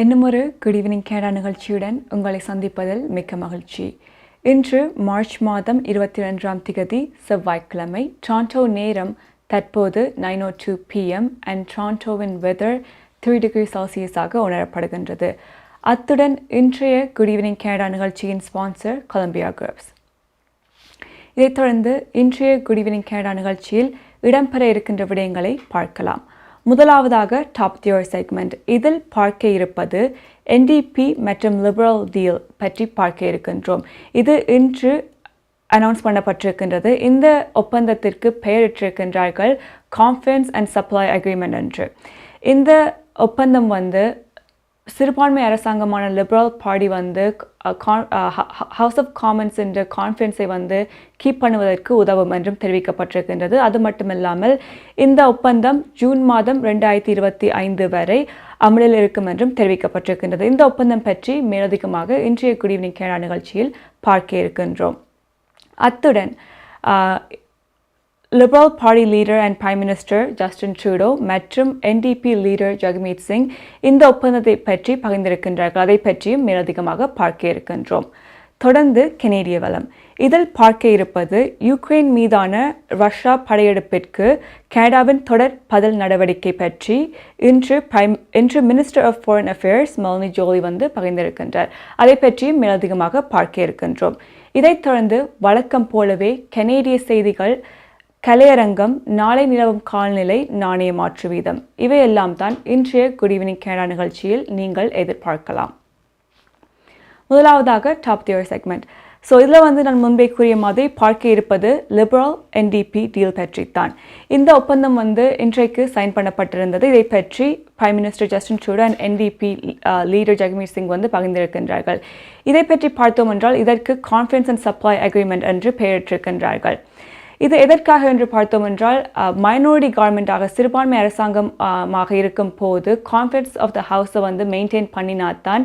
இன்னுமொரு good evening கேடா நிகழ்ச்சியுடன் உங்களை சந்திப்பதில் மிக்க மகிழ்ச்சி. இன்று மார்ச் மாதம் 22ஆம் திகதி செவ்வாய்க்கிழமை. டொரண்டோ நேரம் தற்போது 9:02 PM அண்ட் டொரண்டோவின் வெதர் 3 டிகிரி செல்சியஸாக உணரப்படுகின்றது. அத்துடன் இன்றைய குட் ஈவினிங் கேடா நிகழ்ச்சியின் ஸ்பான்சர் கொலம்பியா கிரப்ஸ். இதைத் தொடர்ந்து இன்றைய குட் ஈவினிங் கேடா நிகழ்ச்சியில் இடம்பெற இருக்கின்ற விடயங்களை பார்க்கலாம். முதலாவதாக டாப் தியர் செக்மெண்ட். இதில் பார்க்க இருப்பது NDP மற்றும் லிபரல் டீல் பற்றி பார்க்க இருக்கின்றோம். இது இன்று அனௌன்ஸ் பண்ணப்பட்டிருக்கின்றது. இந்த ஒப்பந்தத்திற்கு பெயரிட்டிருக்கின்றார்கள் கான்ஃபரன்ஸ் அண்ட் சப்ளை அக்ரிமெண்ட் என்று. இந்த ஒப்பந்தம் சிறுபான்மை அரசாங்கமான Liberal Party House of Commons என்ற கான்ஃபரன்ஸை கீப் பண்ணுவதற்கு உதவும் என்றும் தெரிவிக்கப்பட்டிருக்கின்றது. அது மட்டுமில்லாமல் இந்த ஒப்பந்தம் ஜூன் மாதம் 2025 வரை அமலில் இருக்கும் என்றும் தெரிவிக்கப்பட்டிருக்கின்றது. இந்த ஒப்பந்தம் பற்றி மேலதிகமாக இன்றைய குட் ஈவினிங் கேடா நிகழ்ச்சியில் பார்க்க இருக்கின்றோம். அத்துடன் liberal party leader and prime minister Justin Trudeau மற்றும் NDP லீடர் ஜெகமீத் சிங் இந்த ஒப்பந்தத்தை பற்றி பகிர்ந்திருக்கின்றார்கள். அதை பற்றியும் மேலதிகமாக பார்க்க இருக்கின்றோம். தொடர்ந்து கனேடிய வளம். இதில் பார்க்க இருப்பது யுக்ரைன் மீதான ரஷ்யா படையெடுப்பிற்கு கனடாவின் தொடர் பதில் நடவடிக்கை பற்றி இன்று minister of foreign affairs Melanie Joly பகிர்ந்திருக்கின்றார். அதை பற்றியும் மேலதிகமாக பார்க்க இருக்கின்றோம். இதைத் தொடர்ந்து வழக்கம் போலவே கனேடிய செய்திகள், கலையரங்கம், நாளை நிலவும் காலநிலை, நாணய மாற்று வீதம், இவையெல்லாம் தான் இன்றைய குட் ஈவினிங் கேடா நிகழ்ச்சியில் நீங்கள் எதிர்பார்க்கலாம். முதலாவதாக டாப் தியர் செக்மெண்ட். ஸோ இதில் நான் முன்பே கூறிய மாதிரி பார்க்க இருப்பது லிபரல் NDP டீல் பற்றித்தான். இந்த ஒப்பந்தம் இன்றைக்கு சைன் பண்ணப்பட்டிருந்தது. இதை பற்றி prime minister Justin Trudeau and NDP leader Jagmeet Singh பகிர்ந்திருக்கின்றார்கள். இதை பற்றி பார்த்தோம் என்றால் இதற்கு கான்ஃபரன்ஸ் அண்ட் சப்ளை அக்ரிமெண்ட் என்று பெயரிட்டிருக்கின்றார்கள். இது எதற்காக என்று பார்த்தோம் என்றால் மைனாரிட்டி கவர்மெண்ட்டாக சிறுபான்மை அரசாங்கமாக இருக்கும் போது கான்ஃபரன்ஸ் ஆஃப் த ஹவுஸை மெயின்டைன் பண்ணினாத்தான்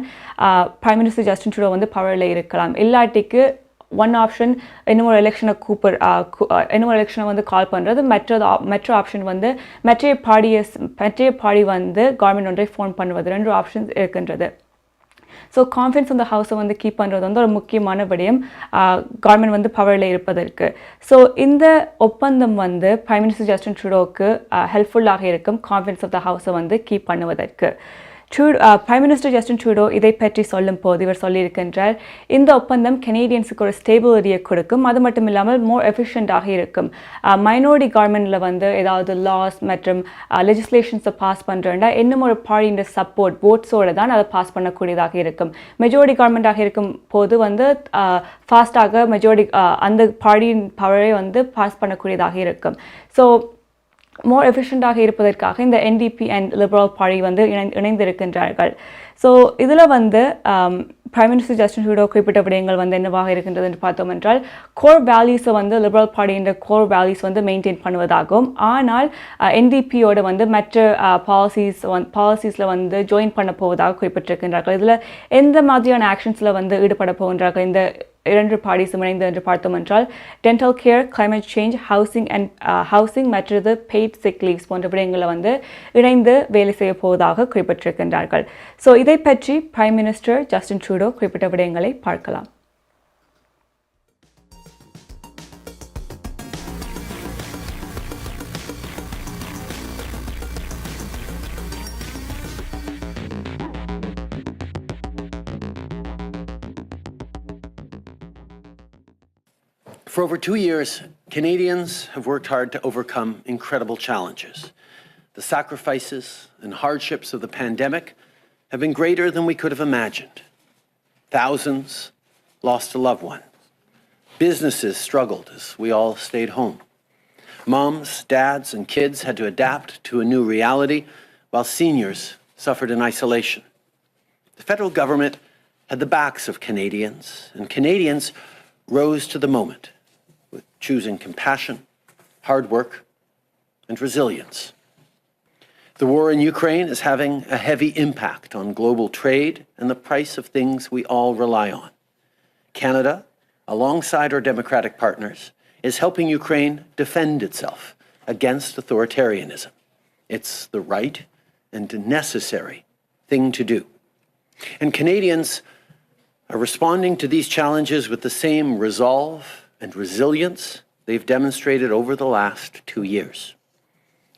பிரைம் மினிஸ்டர் ஜஸ்டின் ட்ரூடோ பவரில் இருக்கலாம். இல்லாட்டிக்கு ஒன் ஆப்ஷன் இன்னொரு எலெக்ஷனை இன்னொரு எலெக்ஷனை கால் பண்ணுறது, மற்ற ஆப்ஷன் மற்ற பார்ட்டி கவர்மெண்ட் ஒன்றை ஃபோன் பண்ணுவது, 2 ஆப்ஷன்ஸ் இருக்கின்றது. ஸோ கான்ஃபரன்ஸ் அந்த ஹவுஸை கீப் பண்ணுறது ஒரு முக்கியமான விடயம் கவர்மெண்ட் பவரில் இருப்பதற்கு. ஸோ இந்த ஒப்பந்தம் பிரைம் மினிஸ்டர் ஜஸ்டின் ட்ரூடோவுக்கு ஹெல்ப்ஃபுல்லாக இருக்கும் கான்ஃபரன்ஸ் ஆஃப் த ஹவுஸை கீப் பண்ணுவதற்கு. பிரைம் மினிஸ்டர் ஜஸ்டின் ட்ரூடோ இதை பற்றி சொல்லும் போது இவர் சொல்லியிருக்கின்றார், இந்த ஒப்பந்தம் கனேடியன்ஸுக்கு ஒரு ஸ்டேபிலிட்டியை கொடுக்கும். அது மட்டும் இல்லாமல் மோர் எஃபிஷியண்டாக இருக்கும். மைனாரிட்டி கவர்மெண்டில் ஏதாவது லாஸ் மற்றும் லெஜிஸ்லேஷன்ஸை பாஸ் பண்ணுறேன்னா இன்னும் ஒரு பார்ட்டியின் சப்போர்ட் ஓட்ஸோடு தான் அதை பாஸ் பண்ணக்கூடியதாக இருக்கும். மெஜாரிட்டி கவர்மெண்ட்டாக இருக்கும் போது ஃபாஸ்டாக மெஜாரிட்டி அந்த பார்ட்டியின் பவரை பாஸ் பண்ணக்கூடியதாக இருக்கும். ஸோ மோர் எஃபிஷியண்டாக இருப்பதற்காக இந்த NDP அண்ட் லிபரல் பார்ட்டி இணைந்திருக்கின்றார்கள். ஸோ இதில் பிரைம் மினிஸ்டர் ஜஸ்டின் ட்ரூடோ குறிப்பிட்ட விடயங்கள் என்னவாக இருக்கின்றது என்று பார்த்தோம் என்றால் கோர் வேல்யூஸை லிபரல் பார்ட்டியின் கோர் வேல்யூஸ் மெயின்டைன் பண்ணுவதாகவும், ஆனால் NDPயோட மற்ற பாலிசிஸில் ஜாயின் பண்ண போவதாக குறிப்பிட்டிருக்கின்றார்கள். இதில் எந்த மாதிரியான ஆக்ஷன்ஸில் ஈடுபட போகின்றார்கள் இந்த 2 பார்ட்டிஸும் இணைந்து என்று பார்த்தோம் என்றால் dental care, climate change, housing மற்றது பெய்ட் சிக் லீவ்ஸ் போன்ற விடயங்களை இணைந்து வேலை செய்ய போவதாக குறிப்பிட்டிருக்கின்றார்கள். ஸோ இதை பற்றி பிரைம் மினிஸ்டர் ஜஸ்டின் ட்ரூடோ குறிப்பிட்ட விடயங்களை பார்க்கலாம். For over 2 years, Canadians have worked hard to overcome incredible challenges. The sacrifices and hardships of the pandemic have been greater than we could have imagined. Thousands lost a loved one. Businesses struggled as we all stayed home. Moms, dads, and kids had to adapt to a new reality, while seniors suffered in isolation. The federal government had the backs of Canadians, and Canadians rose to the moment, with choosing compassion, hard work, and resilience. The war in Ukraine is having a heavy impact on global trade and the price of things we all rely on. Canada, alongside our democratic partners, is helping Ukraine defend itself against authoritarianism. It's the right and necessary thing to do. And Canadians are responding to these challenges with the same resolve and resilience they've demonstrated over the last 2 years.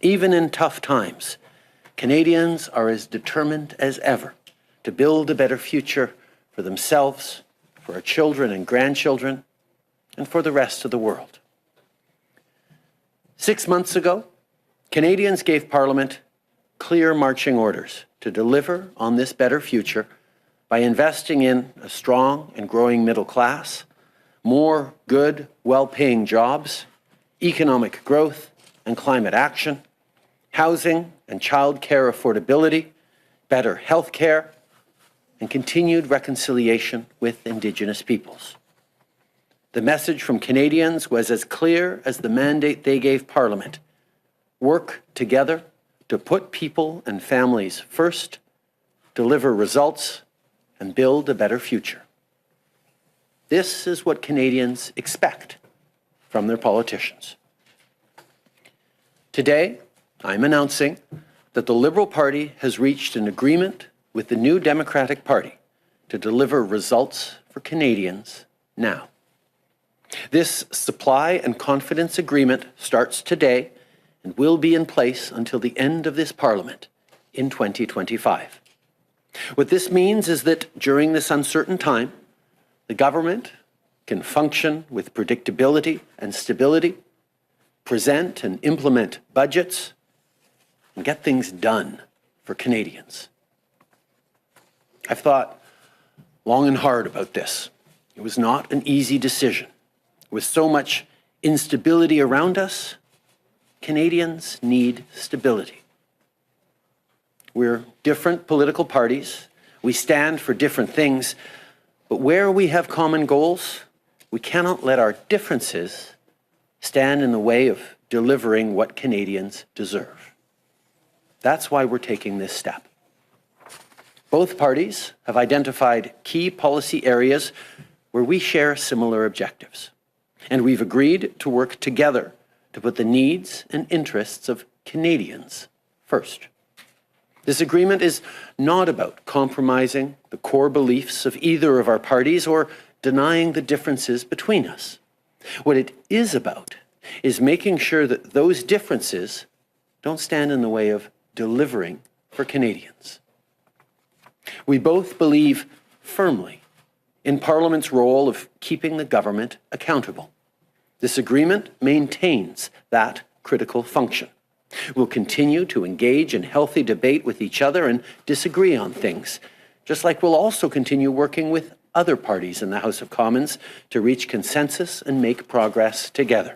Even in tough times, Canadians are as determined as ever to build a better future for themselves, for our children and grandchildren, and for the rest of the world. 6 months ago, Canadians gave Parliament clear marching orders to deliver on this better future by investing in a strong and growing middle class, more good, well-paying jobs, economic growth and climate action, housing and child care affordability, better health care, and continued reconciliation with Indigenous peoples. The message from Canadians was as clear as the mandate they gave Parliament: work together to put people and families first, deliver results, and build a better future. This is what Canadians expect from their politicians. Today, I'm announcing that the Liberal Party has reached an agreement with the New Democratic Party to deliver results for Canadians now. This supply and confidence agreement starts today and will be in place until the end of this Parliament in 2025. What this means is that during this uncertain time, the government can function with predictability and stability, present and implement budgets, and get things done for Canadians. I've thought long and hard about this. It was not an easy decision. With so much instability around us, Canadians need stability. We're different political parties. We stand for different things. But where we have common goals, we cannot let our differences stand in the way of delivering what Canadians deserve. That's why we're taking this step. Both parties have identified key policy areas where we share similar objectives. And we've agreed to work together to put the needs and interests of Canadians first. This agreement is not about compromising the core beliefs of either of our parties or denying the differences between us. What it is about is making sure that those differences don't stand in the way of delivering for Canadians. We both believe firmly in Parliament's role of keeping the government accountable. This agreement maintains that critical function. We'll continue to engage in healthy debate with each other and disagree on things, just like we'll also continue working with other parties in the House of Commons to reach consensus and make progress together.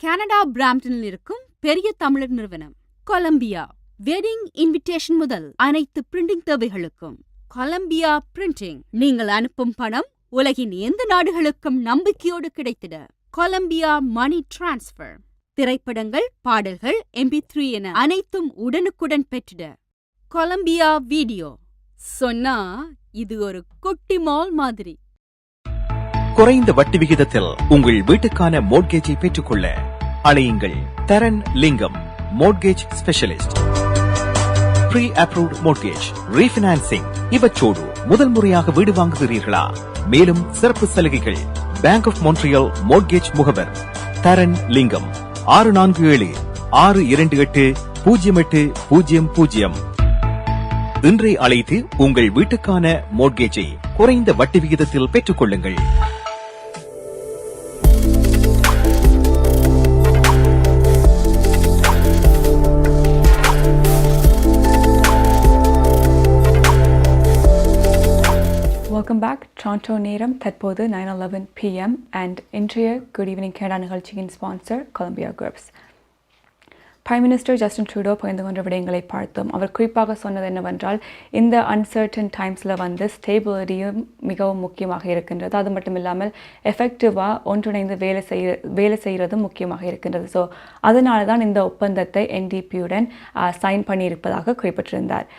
Canada பிராம்ப்டனில் இருக்கும் பெரிய தமிழர் நிறுவனம் Colombia wedding invitation முதல் அனைத்து printing தேவைகளுக்கும் Colombia printing. நீங்கள் அனுப்பும் பணம் உலகின் எந்த நாடுகளுக்கும் நம்பிக்கையோடு கிடைத்திட கொலம்பியா மணி டிரான்ஸ்ஃபர். திரைப்படங்கள், பாடல்கள், MP3 என அனைத்தும் உடனுக்குடன் பெற்றிட கொலம்பியா வீடியோ. சொன்னா இது ஒரு குட்டி மால் மாதிரி. குறைந்த வட்டி விகிதத்தில் உங்கள் வீட்டுக்கான மோட்கேஜை பெற்றுக்கொள்ள அழையுங்கள் Tharan Lingam mortgage specialist. Pre approved mortgage, refinancing இவற்றோடு முதல் முறையாக வீடு வாங்குகிறீர்களா? மேலும் சிறப்பு சலுகைகள். பேங்க் ஆஃப் மோன்ட்ரியல் மோட்கேஜ் முகவர் தரன் லிங்கம் 647-628-0800. இன்றை அழைத்து உங்கள் வீட்டுக்கான மோட்கேஜை குறைந்த வட்டி விகிதத்தில் பெற்றுக் கொள்ளுங்கள். Welcome back. Toronto நேரம் தற்போது 9:11 PM and இன்றைய Good Evening Canada நிகழ்ச்சியின் sponsor Columbia Groups. Prime Minister Justin Trudeau பகிர்ந்து கொண்ட விடயங்களை பார்த்தோம். அவர் குறிப்பாக சொன்னது என்னவென்றால், இந்த அன்சர்டன் டைம்ஸில் ஸ்டேபிலிட்டியும் மிகவும் முக்கியமாக இருக்கின்றது. அது மட்டும் இல்லாமல் எஃபெக்டிவாக ஒன்றிணைந்து வேலை செய்கிறதும் முக்கியமாக இருக்கின்றது. ஸோ அதனால தான் இந்த ஒப்பந்தத்தை NDPயுடன் சைன் பண்ணியிருப்பதாக குறிப்பிட்டிருந்தார்.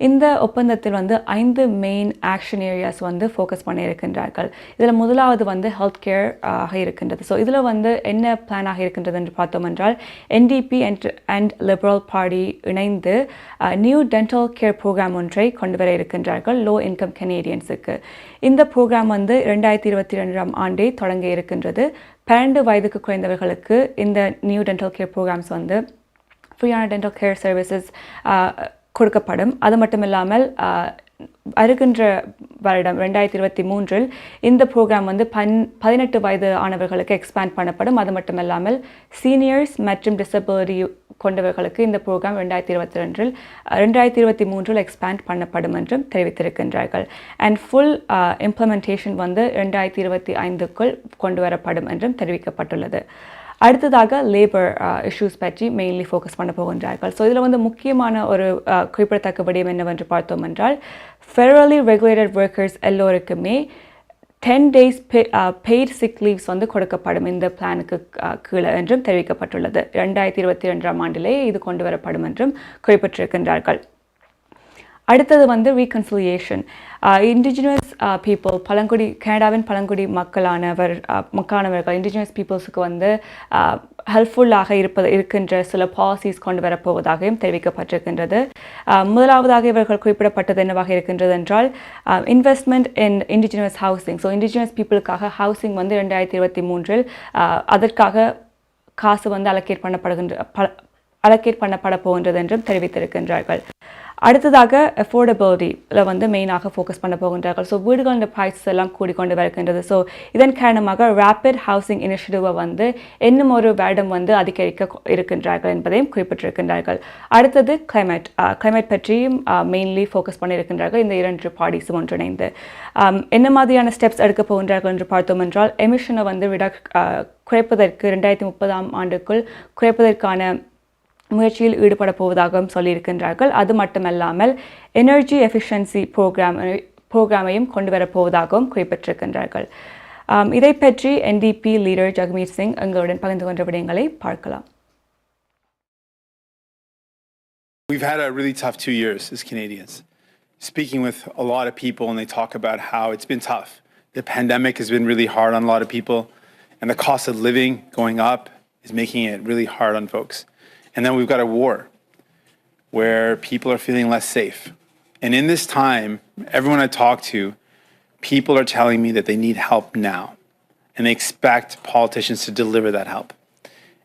இந்த ஒப்பந்தத்தில் வந்து 5 மெயின் ஆக்ஷன் ஏரியாஸ் வந்து ஃபோக்கஸ் பண்ணியிருக்கின்றார்கள். இதில் முதலாவது வந்து ஹெல்த் கேர் ஆக இருக்கின்றது. ஸோ இதில் வந்து என்ன பிளானாக இருக்கின்றது என்று பார்த்தோம் என்றால் NDP அண்ட் லிபரல் பார்ட்டி இணைந்து நியூ டென்டல் கேர் ப்ரோக்ராம் ஒன்றை கொண்டு வர இருக்கின்றார்கள் லோ இன்கம் கனேடியன்ஸுக்கு. இந்த ப்ரோக்ராம் வந்து 2022ஆம் ஆண்டே தொடங்க இருக்கின்றது. 12 வயதுக்கு குறைந்தவர்களுக்கு இந்த நியூ டென்டல் கேர் ப்ரோக்ராம்ஸ் வந்து ஃப்ரீயான டென்டல் கேர் சர்வீசஸ் கொடுக்கப்படும். அது மட்டும் இல்லாமல் வருகின்ற வருடம் 2023இல் இந்த ப்ரோக்ராம் வந்து 18 வயது ஆனவர்களுக்கு எக்ஸ்பேண்ட் பண்ணப்படும். அது மட்டும் இல்லாமல் சீனியர்ஸ் மற்றும் டிசபிலிட்டி கொண்டவர்களுக்கு இந்த ப்ரோக்ராம் 2023இல் எக்ஸ்பேண்ட் பண்ணப்படும் என்றும் தெரிவித்திருக்கின்றார்கள். அண்ட் ஃபுல் இம்ப்ளிமெண்டேஷன் வந்து 2025க்குள் கொண்டு வரப்படும் என்றும் தெரிவிக்கப்பட்டுள்ளது. அடுத்ததாக லேபர் இஷ்யூஸ் பற்றி மெயின்லி ஃபோக்கஸ் பண்ண போகின்றார்கள். ஸோ இதில் வந்து முக்கியமான ஒரு குறிப்பிடத்தக்க விடயம் என்னவென்று பார்த்தோம் என்றால் ஃபெடரலி ரெகுலேட்டட் ஒர்க்கர்ஸ் எல்லோருக்குமே 10 days பெய்ட் சிக் லீவ்ஸ் வந்து கொடுக்கப்படும் இந்த பிளானுக்கு கீழே என்றும் தெரிவிக்கப்பட்டுள்ளது. 2022ஆம் ஆண்டிலே இது கொண்டு வரப்படும் என்றும் குறிப்பிட்டிருக்கின்றார்கள். அடுத்தது வந்து ரீகன்சிலியேஷன். இண்டிஜினஸ் பீப்புள் கனடாவின் பழங்குடி மக்களானவர்கள் இண்டிஜினஸ் பீப்புள்ஸுக்கு வந்து ஹெல்ப்ஃபுல்லாக இருக்கின்ற சில பாலிசிஸ் கொண்டு வரப்போவதாகவும் தெரிவிக்கப்பட்டிருக்கின்றது. முதலாவதாக இவர்கள் குறிப்பிடப்பட்டது என்னவாக இருக்கின்றது என்றால் investment in indigenous housing. So indigenous பீப்புளுக்காக ஹவுசிங் வந்து 2023இல் அதற்காக காசு வந்து அலோகேட் பண்ணப்பட போகின்றது என்றும் தெரிவித்திருக்கின்றார்கள். அடுத்ததாக அஃபோர்டபிலிட்டியில் வந்து மெயினாக ஃபோக்கஸ் பண்ண போகின்றார்கள். ஸோ வீடுகளின் ப்ரைஸஸ் எல்லாம் கூடிக்கொண்டு வருகின்றது. ஸோ இதன் காரணமாக ரேப்பிட் ஹவுசிங் இனிஷியேட்டிவை வந்து இன்னும் ஒரு வருடம் வந்து அதிகரிக்க இருக்கின்றார்கள் என்பதையும் குறிப்பிட்டிருக்கின்றார்கள். அடுத்தது கிளைமேட் பற்றியும் மெயின்லி ஃபோக்கஸ் பண்ணியிருக்கின்றார்கள் இந்த 2 பார்ட்டிஸும் ஒன்றிணைந்து. என்ன மாதிரியான ஸ்டெப்ஸ் எடுக்க போகின்றார்கள் என்று பார்த்தோம் என்றால் எமிஷனை வந்து குறைப்பதற்கு 2030ஆம் ஆண்டுக்குள் குறைப்பதற்கான முயற்சியில் ஈடுபட போவதாகவும் சொல்லியிருக்கின்றார்கள். அது மட்டுமல்லாமல் எனர்ஜி எஃபிஷியன்சி ப்ரோக்ராமையும் கொண்டு வரப்போவதாகவும் குறிப்பிட்டிருக்கின்றார்கள். இதை பற்றி NDP லீடர் ஜக்மீர் சிங் எங்களுடன் பகிர்ந்து கொண்ட விடயங்களை பார்க்கலாம். We've had a really tough 2 years as Canadians. Speaking with a lot of people and they talk about how it's been tough. The pandemic has been really hard on a lot of people and the cost of living going up is making it really hard on folks. And then we've got a war where people are feeling less safe. And in this time, everyone I talk to, people are telling me that they need help now. And they expect politicians to deliver that help.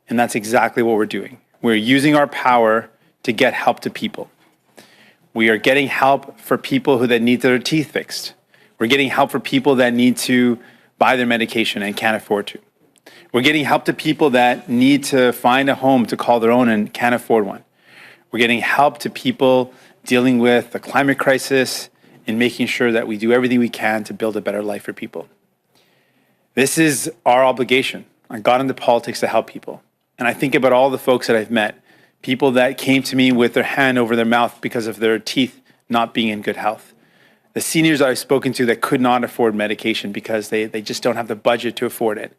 And that's exactly what we're doing. We're using our power to get help to people. We are getting help for people that need their teeth fixed. We're getting help for people that need to buy their medication and can't afford to. We're getting help to people that need to find a home to call their own and can't afford one. We're getting help to people dealing with the climate crisis and making sure that we do everything we can to build a better life for people. This is our obligation. I got into politics to help people. And I think about all the folks that I've met, people that came to me with their hand over their mouth because of their teeth not being in good health. The seniors I've spoken to that could not afford medication because they just don't have the budget to afford it.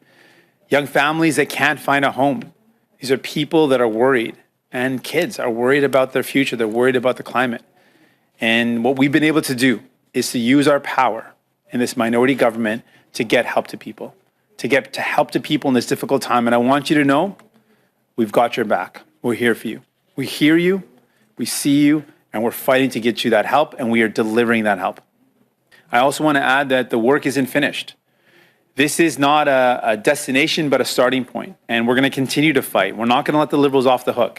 Young families that can't find a home. These are people that are worried, and kids are worried about their future. They're worried about the climate. And what we've been able to do is to use our power in this minority government to get help to people, to help to people in this difficult time. And I want you to know, we've got your back. We're here for you. We hear you, we see you, and we're fighting to get you that help, and we are delivering that help. I also want to add that the work isn't finished. This is not a destination, but a starting point. And we're going to continue to fight. We're not going to let the Liberals off the hook.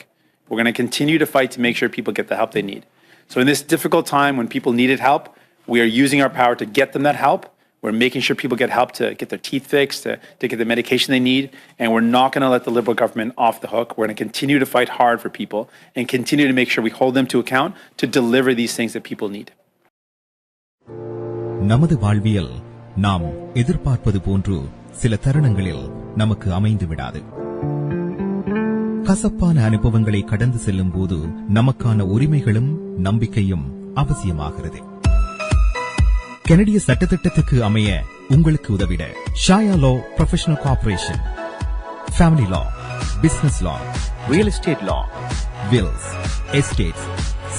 We're going to continue to fight to make sure people get the help they need. So in this difficult time when people needed help, we are using our power to get them that help. We're making sure people get help to get their teeth fixed, to get the medication they need. And we're not going to let the Liberal government off the hook. We're going to continue to fight hard for people and continue to make sure we hold them to account to deliver these things that people need. நமது வாழ்வியல் நாம் எதிர்பார்ப்பது போன்று சில தருணங்களில் நமக்கு அமைந்து விடாது. கசப்பான அனுபவங்களை கடந்து செல்லும் போது நமக்கான உரிமைகளும் நம்பிக்கையும் அவசியமாகிறது. கனடிய சட்டத்திட்டத்துக்கு அமைய உங்களுக்கு உதவிட ஷாயா லா ப்ரொஃபஷனல் கார்ப்பரேஷன், ஃபேமிலி லா, பிசினஸ் லா, ரியல் எஸ்டேட் லா, வில்ஸ், எஸ்டேட்ஸ்,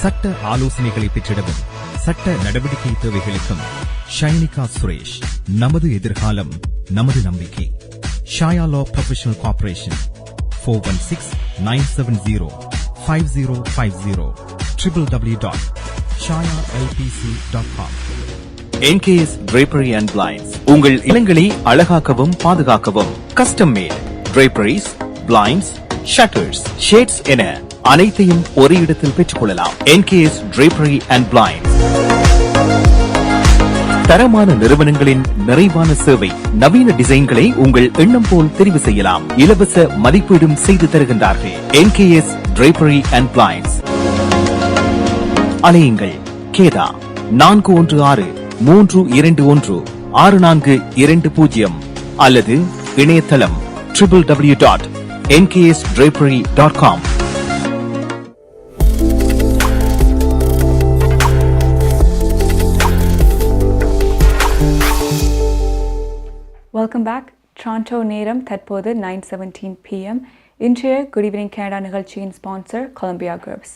சட்ட ஆலோசனைகளை பெற்றிடவும் சட்ட நடவடிக்கை தேவைகளுக்கும் ஷைனிகா சுரேஷ். நமது எதிர்காலம் நமது நம்பிக்கை. ஷாயா லா professional corporation 416-970-5050 www.shayalpc.com. NKS Drapery and Blinds உங்கள் இல்லங்களை அழகாக்கவும் பாதுகாக்கவும் custom mat draperies, blinds, shutters, shades என அனைத்தையும் ஒரே இடத்தில் பெற்றுக்கொள்ளலாம். NKS Drapery and Blinds. தரமான நிறுவனங்களின் நிறைவான சேவை. நவீன டிசைன்களை உங்கள் எண்ணம் போல் தெரிவு செய்யலாம். இலவச மதிப்பீடும் செய்து தருகின்றார்கள். NKS Drapery and Blinds. அலையுங்கள் கேதா 416-321-6420 அல்லது இணையதளம் www.nksdrapery.com. Welcome back. டொரண்டோ நேரம் தற்போது 9:17 PM. இன்றைய குட் ஈவினிங் கனடா நிகழ்ச்சியின் sponsor Columbia Groups.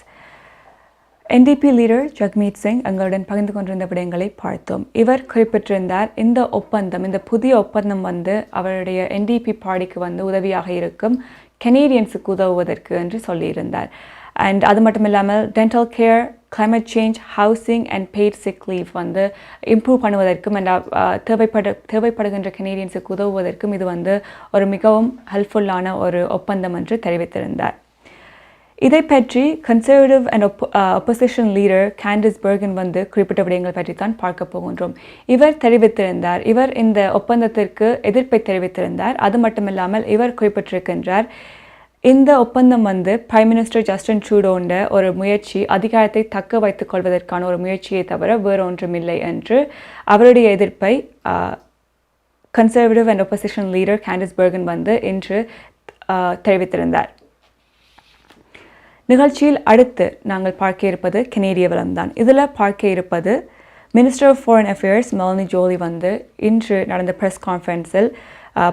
NDP leader Jagmeet Singh எங்களுடன் பகிர்ந்து கொண்டிருந்த விடயங்களை பார்த்தோம். இவர் குறிப்பிட்டிருந்தார், இந்த ஒப்பந்தம், இந்த புதிய ஒப்பந்தம் வந்து அவருடைய NDP பார்ட்டிக்கு வந்து உதவியாக இருக்கும், கனேடியன்ஸுக்கு உதவுவதற்கு என்று சொல்லியிருந்தார். அண்ட் அது மட்டும் இல்லாமல் dental care, climate change, housing and paid sick leave வந்து இம்ப்ரூவ் பண்ணுவதற்கும் அண்ட் தேவைப்படுகின்ற கனேடியன்ஸுக்கு உதவுவதற்கும் இது வந்து ஒரு மிகவும் ஹெல்ப்ஃபுல்லான ஒரு ஒப்பந்தம் என்று தெரிவித்திருந்தார். இதை பற்றி Conservative and opposition leader Candice Bergen வந்து குறிப்பிட்ட விடயங்கள் பற்றி தான் பார்க்க போகின்றோம். இவர் இந்த ஒப்பந்தத்திற்கு எதிர்ப்பை தெரிவித்திருந்தார். அது மட்டுமில்லாமல் இவர் குறிப்பிட்டிருக்கின்றார், இந்த ஒப்பந்தம் வந்து பிரைம் மினிஸ்டர் ஜஸ்டின் ட்ரூடோண்ட ஒரு முயற்சி, அதிகாரத்தை தக்க வைத்துக் கொள்வதற்கான ஒரு முயற்சியை தவிர வேறொன்றுமில்லை என்று அவருடைய எதிர்ப்பை Conservative and opposition leader Candice Bergen வந்து இன்று தெரிவித்திருந்தார். நிகழ்ச்சியில் அடுத்து நாங்கள் பார்க்க இருப்பது கனேடிய வளம்தான். இதில் பார்க்க இருப்பது minister of foreign affairs Melanie Joly வந்து இன்று நடந்த ப்ரெஸ் கான்ஃபரன்ஸில்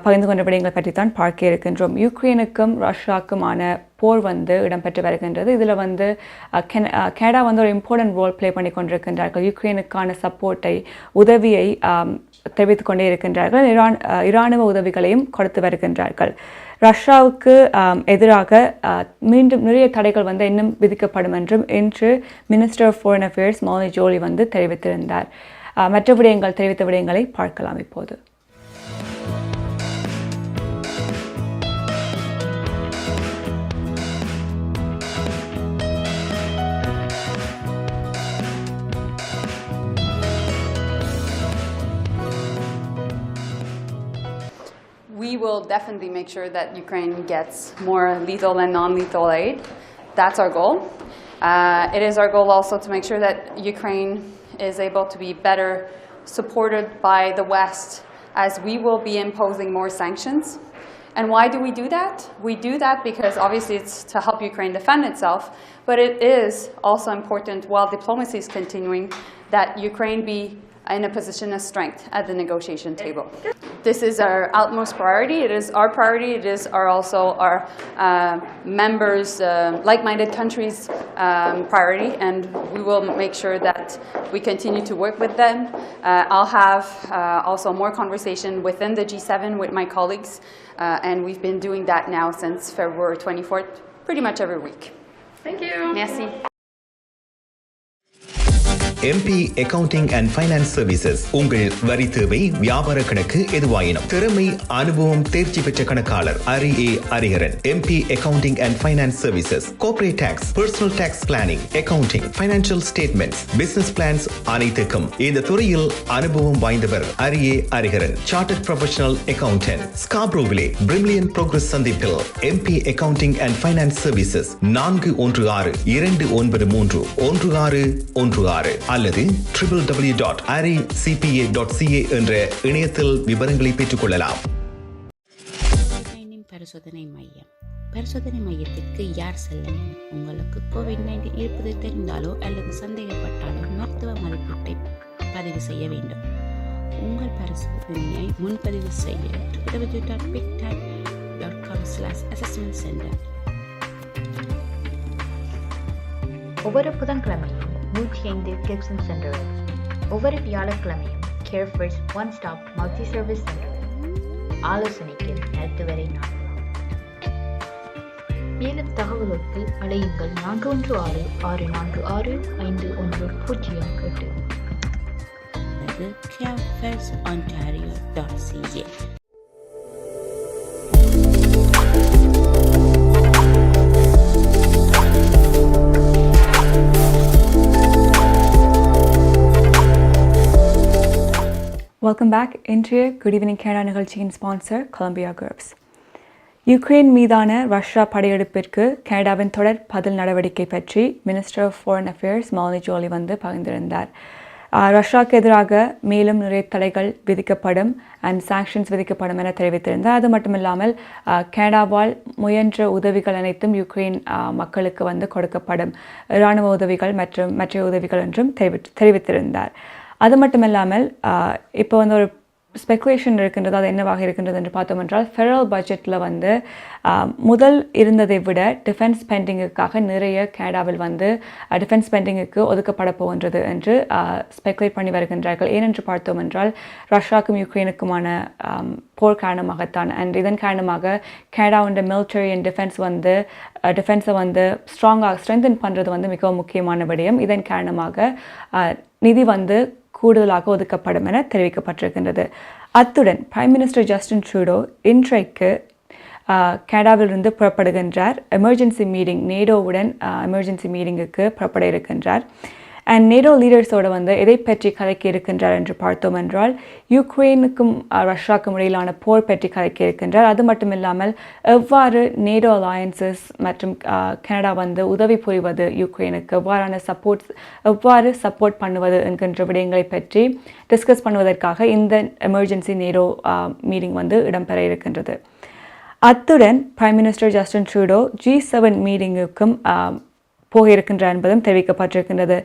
பகிர்ந்து கொண்ட விடயங்கள் பற்றி தான் பார்க்க இருக்கின்றோம். யுக்ரைனுக்கும் ரஷ்யாவுக்குமான போர் வந்து இடம்பெற்று வருகின்றது. இதில் வந்து கனடா வந்து ஒரு இம்பார்ட்டன்ட் ரோல் ப்ளே பண்ணி கொண்டிருக்கின்றார்கள். யுக்ரைனுக்கான சப்போர்ட்டை, உதவியை தெரிவித்துக் கொண்டே இருக்கின்றார்கள். இராணுவ உதவிகளையும் கொடுத்து வருகின்றார்கள். ரஷ்யாவுக்கு எதிராக மீண்டும் நிறைய தடைகள் வந்து இன்னும் விதிக்கப்படும் என்றும் இன்று minister of foreign affairs Melanie Joly வந்து தெரிவித்திருந்தார். மற்ற விடயங்கள் தெரிவித்த விடயங்களை பார்க்கலாம் இப்போது. We will definitely make sure that Ukraine gets more lethal and non-lethal aid. That's our goal. It is our goal also to make sure that Ukraine is able to be better supported by the West as we will be imposing more sanctions. And why do we do that? We do that because obviously it's to help Ukraine defend itself, but it is also important while diplomacy is continuing that Ukraine be in a position of strength at the negotiation table. This is our utmost priority. It is our priority. It is also our members, like-minded countries' priority, and we will make sure that we continue to work with them. I'll have also more conversation within the G7 with my colleagues, and we've been doing that now since February 24th, pretty much every week. Thank you. Merci. MP Accounting and Finance Services உங்கள் வரி தேவை, வியாபார கணக்கு எதுவாயினும் திறமை, அனுபவம், தேர்ச்சி பெற்ற கணக்காளர் Ariharan. MP Accounting and Finance Services, Corporate Tax, Personal Tax Planning, Accounting, Financial Statements, Business Plans அனைத்துக்கும் இந்த துறையில் அனுபவம் வாய்ந்தவர் Ariharan. Chartered Professional Accountant, Scarboroughவிலே Brimley Progress சந்திப்பில் MP Accounting and Finance Services 416-293-1616 அல்லது www.aricpa.ca என்ற இணையத்தில் விவரங்களை பெற்றுக் கொள்ளலாம். பரிசோதனை மையம். பரிசோதனை மையத்திற்கு யார் செல்ல வேண்டும்? உங்களுக்கு COVID-19 இருப்பது தெரிந்தாலோ அல்லது சந்தேகப்பட்டாலோ மருத்துவ மதிப்பீட்டை பதிவு செய்ய வேண்டும். உங்கள் பரிசோதனையை முன்பதிவு செய்ய www.bigtime.com/assessment center ஒவ்வொரு புதன்கிழமையும் 105 கிப்சன் சென்டரில், ஒவ்வொரு வியாழக்கிழமையும் care first one stop multi service சென்டரில் ஆலோசனைக்கு மருத்துவரை நாடலாம். மேலும் தகவலுக்கு அழையுங்கள் 416-646-5108. அது carefirst.ontario.ca. Welcome back. இன்றைய குட் ஈவினிங் கனடா நிகழ்ச்சியின் ஸ்பான்சர் கொலம்பியா குரூப்ஸ். யுக்ரைன் மீதான ரஷ்யா படையெடுப்பிற்கு கனடாவின் தொடர் பதில் நடவடிக்கை பற்றி minister of foreign affairs Melanie Joly பகிர்ந்திருந்தார். ரஷ்யாவுக்கு எதிராக மேலும் நிறைய தடைகள் விதிக்கப்படும் அண்ட் சாங்ஷன்ஸ் விதிக்கப்படும் என தெரிவித்திருந்தார். அது மட்டுமில்லாமல் கனடாவால் முயன்ற உதவிகள் அனைத்தும் யுக்ரைன் மக்களுக்கு கொடுக்கப்படும், இராணுவ உதவிகள் மற்றும் மற்ற உதவிகள் என்றும் தெரிவித்திருந்தார். அது மட்டுமில்லாமல் இப்போ ஒரு ஸ்பெகுலேஷன் இருக்கின்றது. அது என்னவாக இருக்கின்றது என்று பார்த்தோம் என்றால், ஃபெடரல் பட்ஜெட்டில் முதல் இருந்ததை விட டிஃபென்ஸ் ஸ்பெண்டிங்குக்காக நிறைய கனடாவில் டிஃபென்ஸ் ஸ்பெண்டிங்குக்கு ஒதுக்கப்பட போகின்றது என்று ஸ்பெகுலேட் பண்ணி வருகின்றார்கள். ஏனென்று பார்த்தோம் என்றால், ரஷ்யாவுக்கும் யுக்ரைனுக்குமான போர் காரணமாகத்தான். அண்ட் இதன் காரணமாக கனடாவோட மிலிட்டரி அண்ட் டிஃபென்ஸை ஸ்ட்ரென்தன் பண்ணுறது மிகவும் முக்கியமான விடயம். இதன் காரணமாக நிதி கூடுதலாக ஒதுக்கப்படும் என தெரிவிக்கப்பட்டிருக்கின்றது. அத்துடன் பிரைம் மினிஸ்டர் ஜஸ்டின் ட்ரூடோ இன்றைக்கு கனடாவிலிருந்து புறப்படுகின்றார். எமர்ஜென்சி மீட்டிங், நேடோவுடன் எமர்ஜென்சி மீட்டிங்குக்கு புறப்பட இருக்கின்றார். அண்ட் நேடோ லீடர்ஸோடு எதை பற்றி கதைக்க இருக்கின்றார் என்று பார்த்தோம் என்றால், யுக்ரைனுக்கும் ரஷ்யாவுக்கும் இடையிலான போர் பற்றி கதைக்க இருக்கின்றார். அது மட்டும் இல்லாமல் எவ்வாறு நேடோ அலையன்சஸ் மற்றும் கனடா உதவி புரிவது, யுக்ரைனுக்கு எவ்வாறு சப்போர்ட் பண்ணுவது என்கின்ற விடயங்களை பற்றி டிஸ்கஸ் பண்ணுவதற்காக இந்த எமர்ஜென்சி நேடோ மீட்டிங் இடம்பெற இருக்கின்றது. அத்துடன் prime minister Justin Trudeau G7 மீட்டிங்குக்கும் போக இருக்கின்றார் என்பதும் தெரிவிக்கப்பட்டிருக்கின்றது.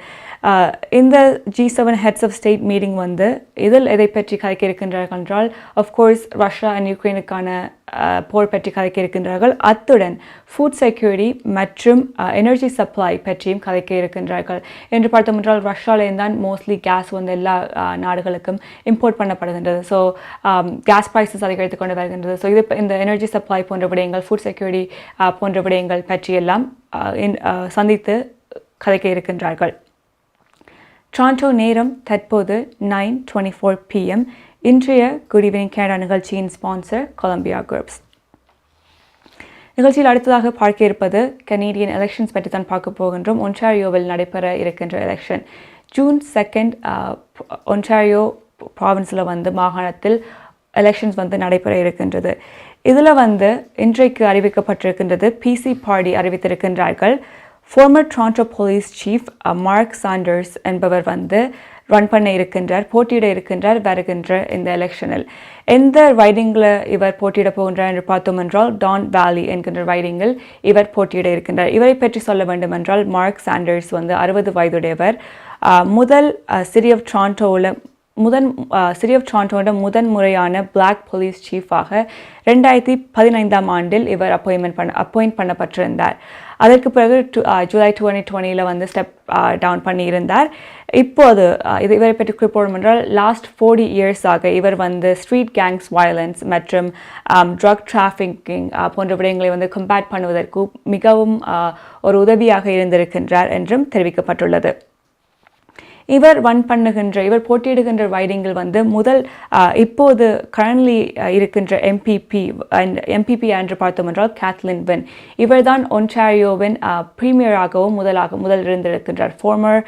இந்த G7 heads of state meeting இதில் எதை பற்றி கதைக்க இருக்கின்றார்கள் என்றால், ஆஃப்கோர்ஸ் ரஷ்யா அண்ட் யுக்ரைனுக்கான போர் பற்றி கதைக்க இருக்கின்றார்கள். அத்துடன் ஃபுட் செக்யூரிட்டி மற்றும் எனர்ஜி சப்ளை பற்றியும் கதைக்க இருக்கின்றார்கள். என்று பார்த்தோம் என்றால், ரஷ்யாவிலேருந்து தான் மோஸ்ட்லி கேஸ் எல்லா நாடுகளுக்கும் இம்போர்ட் பண்ணப்படுகின்றது. ஸோ கேஸ் ப்ரைஸஸ் அதிகரித்து கொண்டு வருகின்றது. ஸோ இந்த எனர்ஜி சப்ளை போன்ற விடயங்கள், ஃபுட் செக்யூரிட்டி போன்ற விடயங்கள் பற்றியெல்லாம் சந்தித்து கதைக்க இருக்கின்றார்கள். டொரண்டோ நேரம் தற்போது 9:24 PM. இன்றைய குட் ஈவினிங் கனடா நிகழ்ச்சியின் ஸ்பான்சர் கொலம்பியா குரூப்ஸ். நிகழ்ச்சியில் அடுத்ததாக பார்க்க இருப்பது கனேடியன் எலெக்ஷன்ஸ் பற்றி தான் பார்க்க போகின்றோம். ஒன்டாரியோவில் நடைபெற இருக்கின்ற எலெக்ஷன் June 2 ஒன்டாரியோ ப்ராவின்ஸில் மாகாணத்தில் எலெக்ஷன்ஸ் நடைபெற இருக்கின்றது. இதில் இன்றைக்கு அறிவிக்கப்பட்டிருக்கின்றது, PC பார்ட்டி அறிவித்திருக்கின்றார்கள். Former Toronto police chief Mark Saunders என்பவர் ரன் பண்ண இருக்கின்றார், போட்டியிட இருக்கின்றார் வருகின்ற இந்த எலெக்ஷனில். எந்த ரைடிங்கில் இவர் போட்டியிட போகின்றார் என்று பார்த்தோம் என்றால், டான் வேலி என்கின்ற ரைடிங்கில் இவர் போட்டியிட இருக்கின்றார். இவரை பற்றி சொல்ல வேண்டும் என்றால், மார்க் சாண்டர்ஸ் 60 வயதுடையவர். சிட்டி ஆஃப் டொரண்டோட முதன்முறையான பிளாக் போலீஸ் சீஃபாக 2015 ஆண்டில் இவர் அப்பாயின்ட் பண்ணப்பட்டிருந்தார். அதற்கு பிறகு ஜூலை 2020 ஸ்டெப் டவுன் பண்ணியிருந்தார். இப்போது இவரை பற்றி குறிப்பிடும் என்றால், லாஸ்ட் 40 இயர்ஸாக இவர் ஸ்ட்ரீட் கேங்ஸ் வயலன்ஸ் மற்றும் ட்ரக் டிராஃபிக்கிங் போன்ற விடயங்களை கம்பேட் பண்ணுவதற்கு மிகவும் ஒரு உதவியாக இருந்திருக்கின்றார் என்றும் தெரிவிக்கப்பட்டுள்ளது. இவர் போட்டியிடுகின்ற ரைடிங்கில் இப்போது கரண்ட்லி இருக்கின்ற எம்பிபி என்று பார்த்தோம் என்றால் கேத்லின் வென். இவர் தான் ஒன்டாரியோவின் பிரீமியராகவும் முதல் இருந்திருக்கின்றார். Former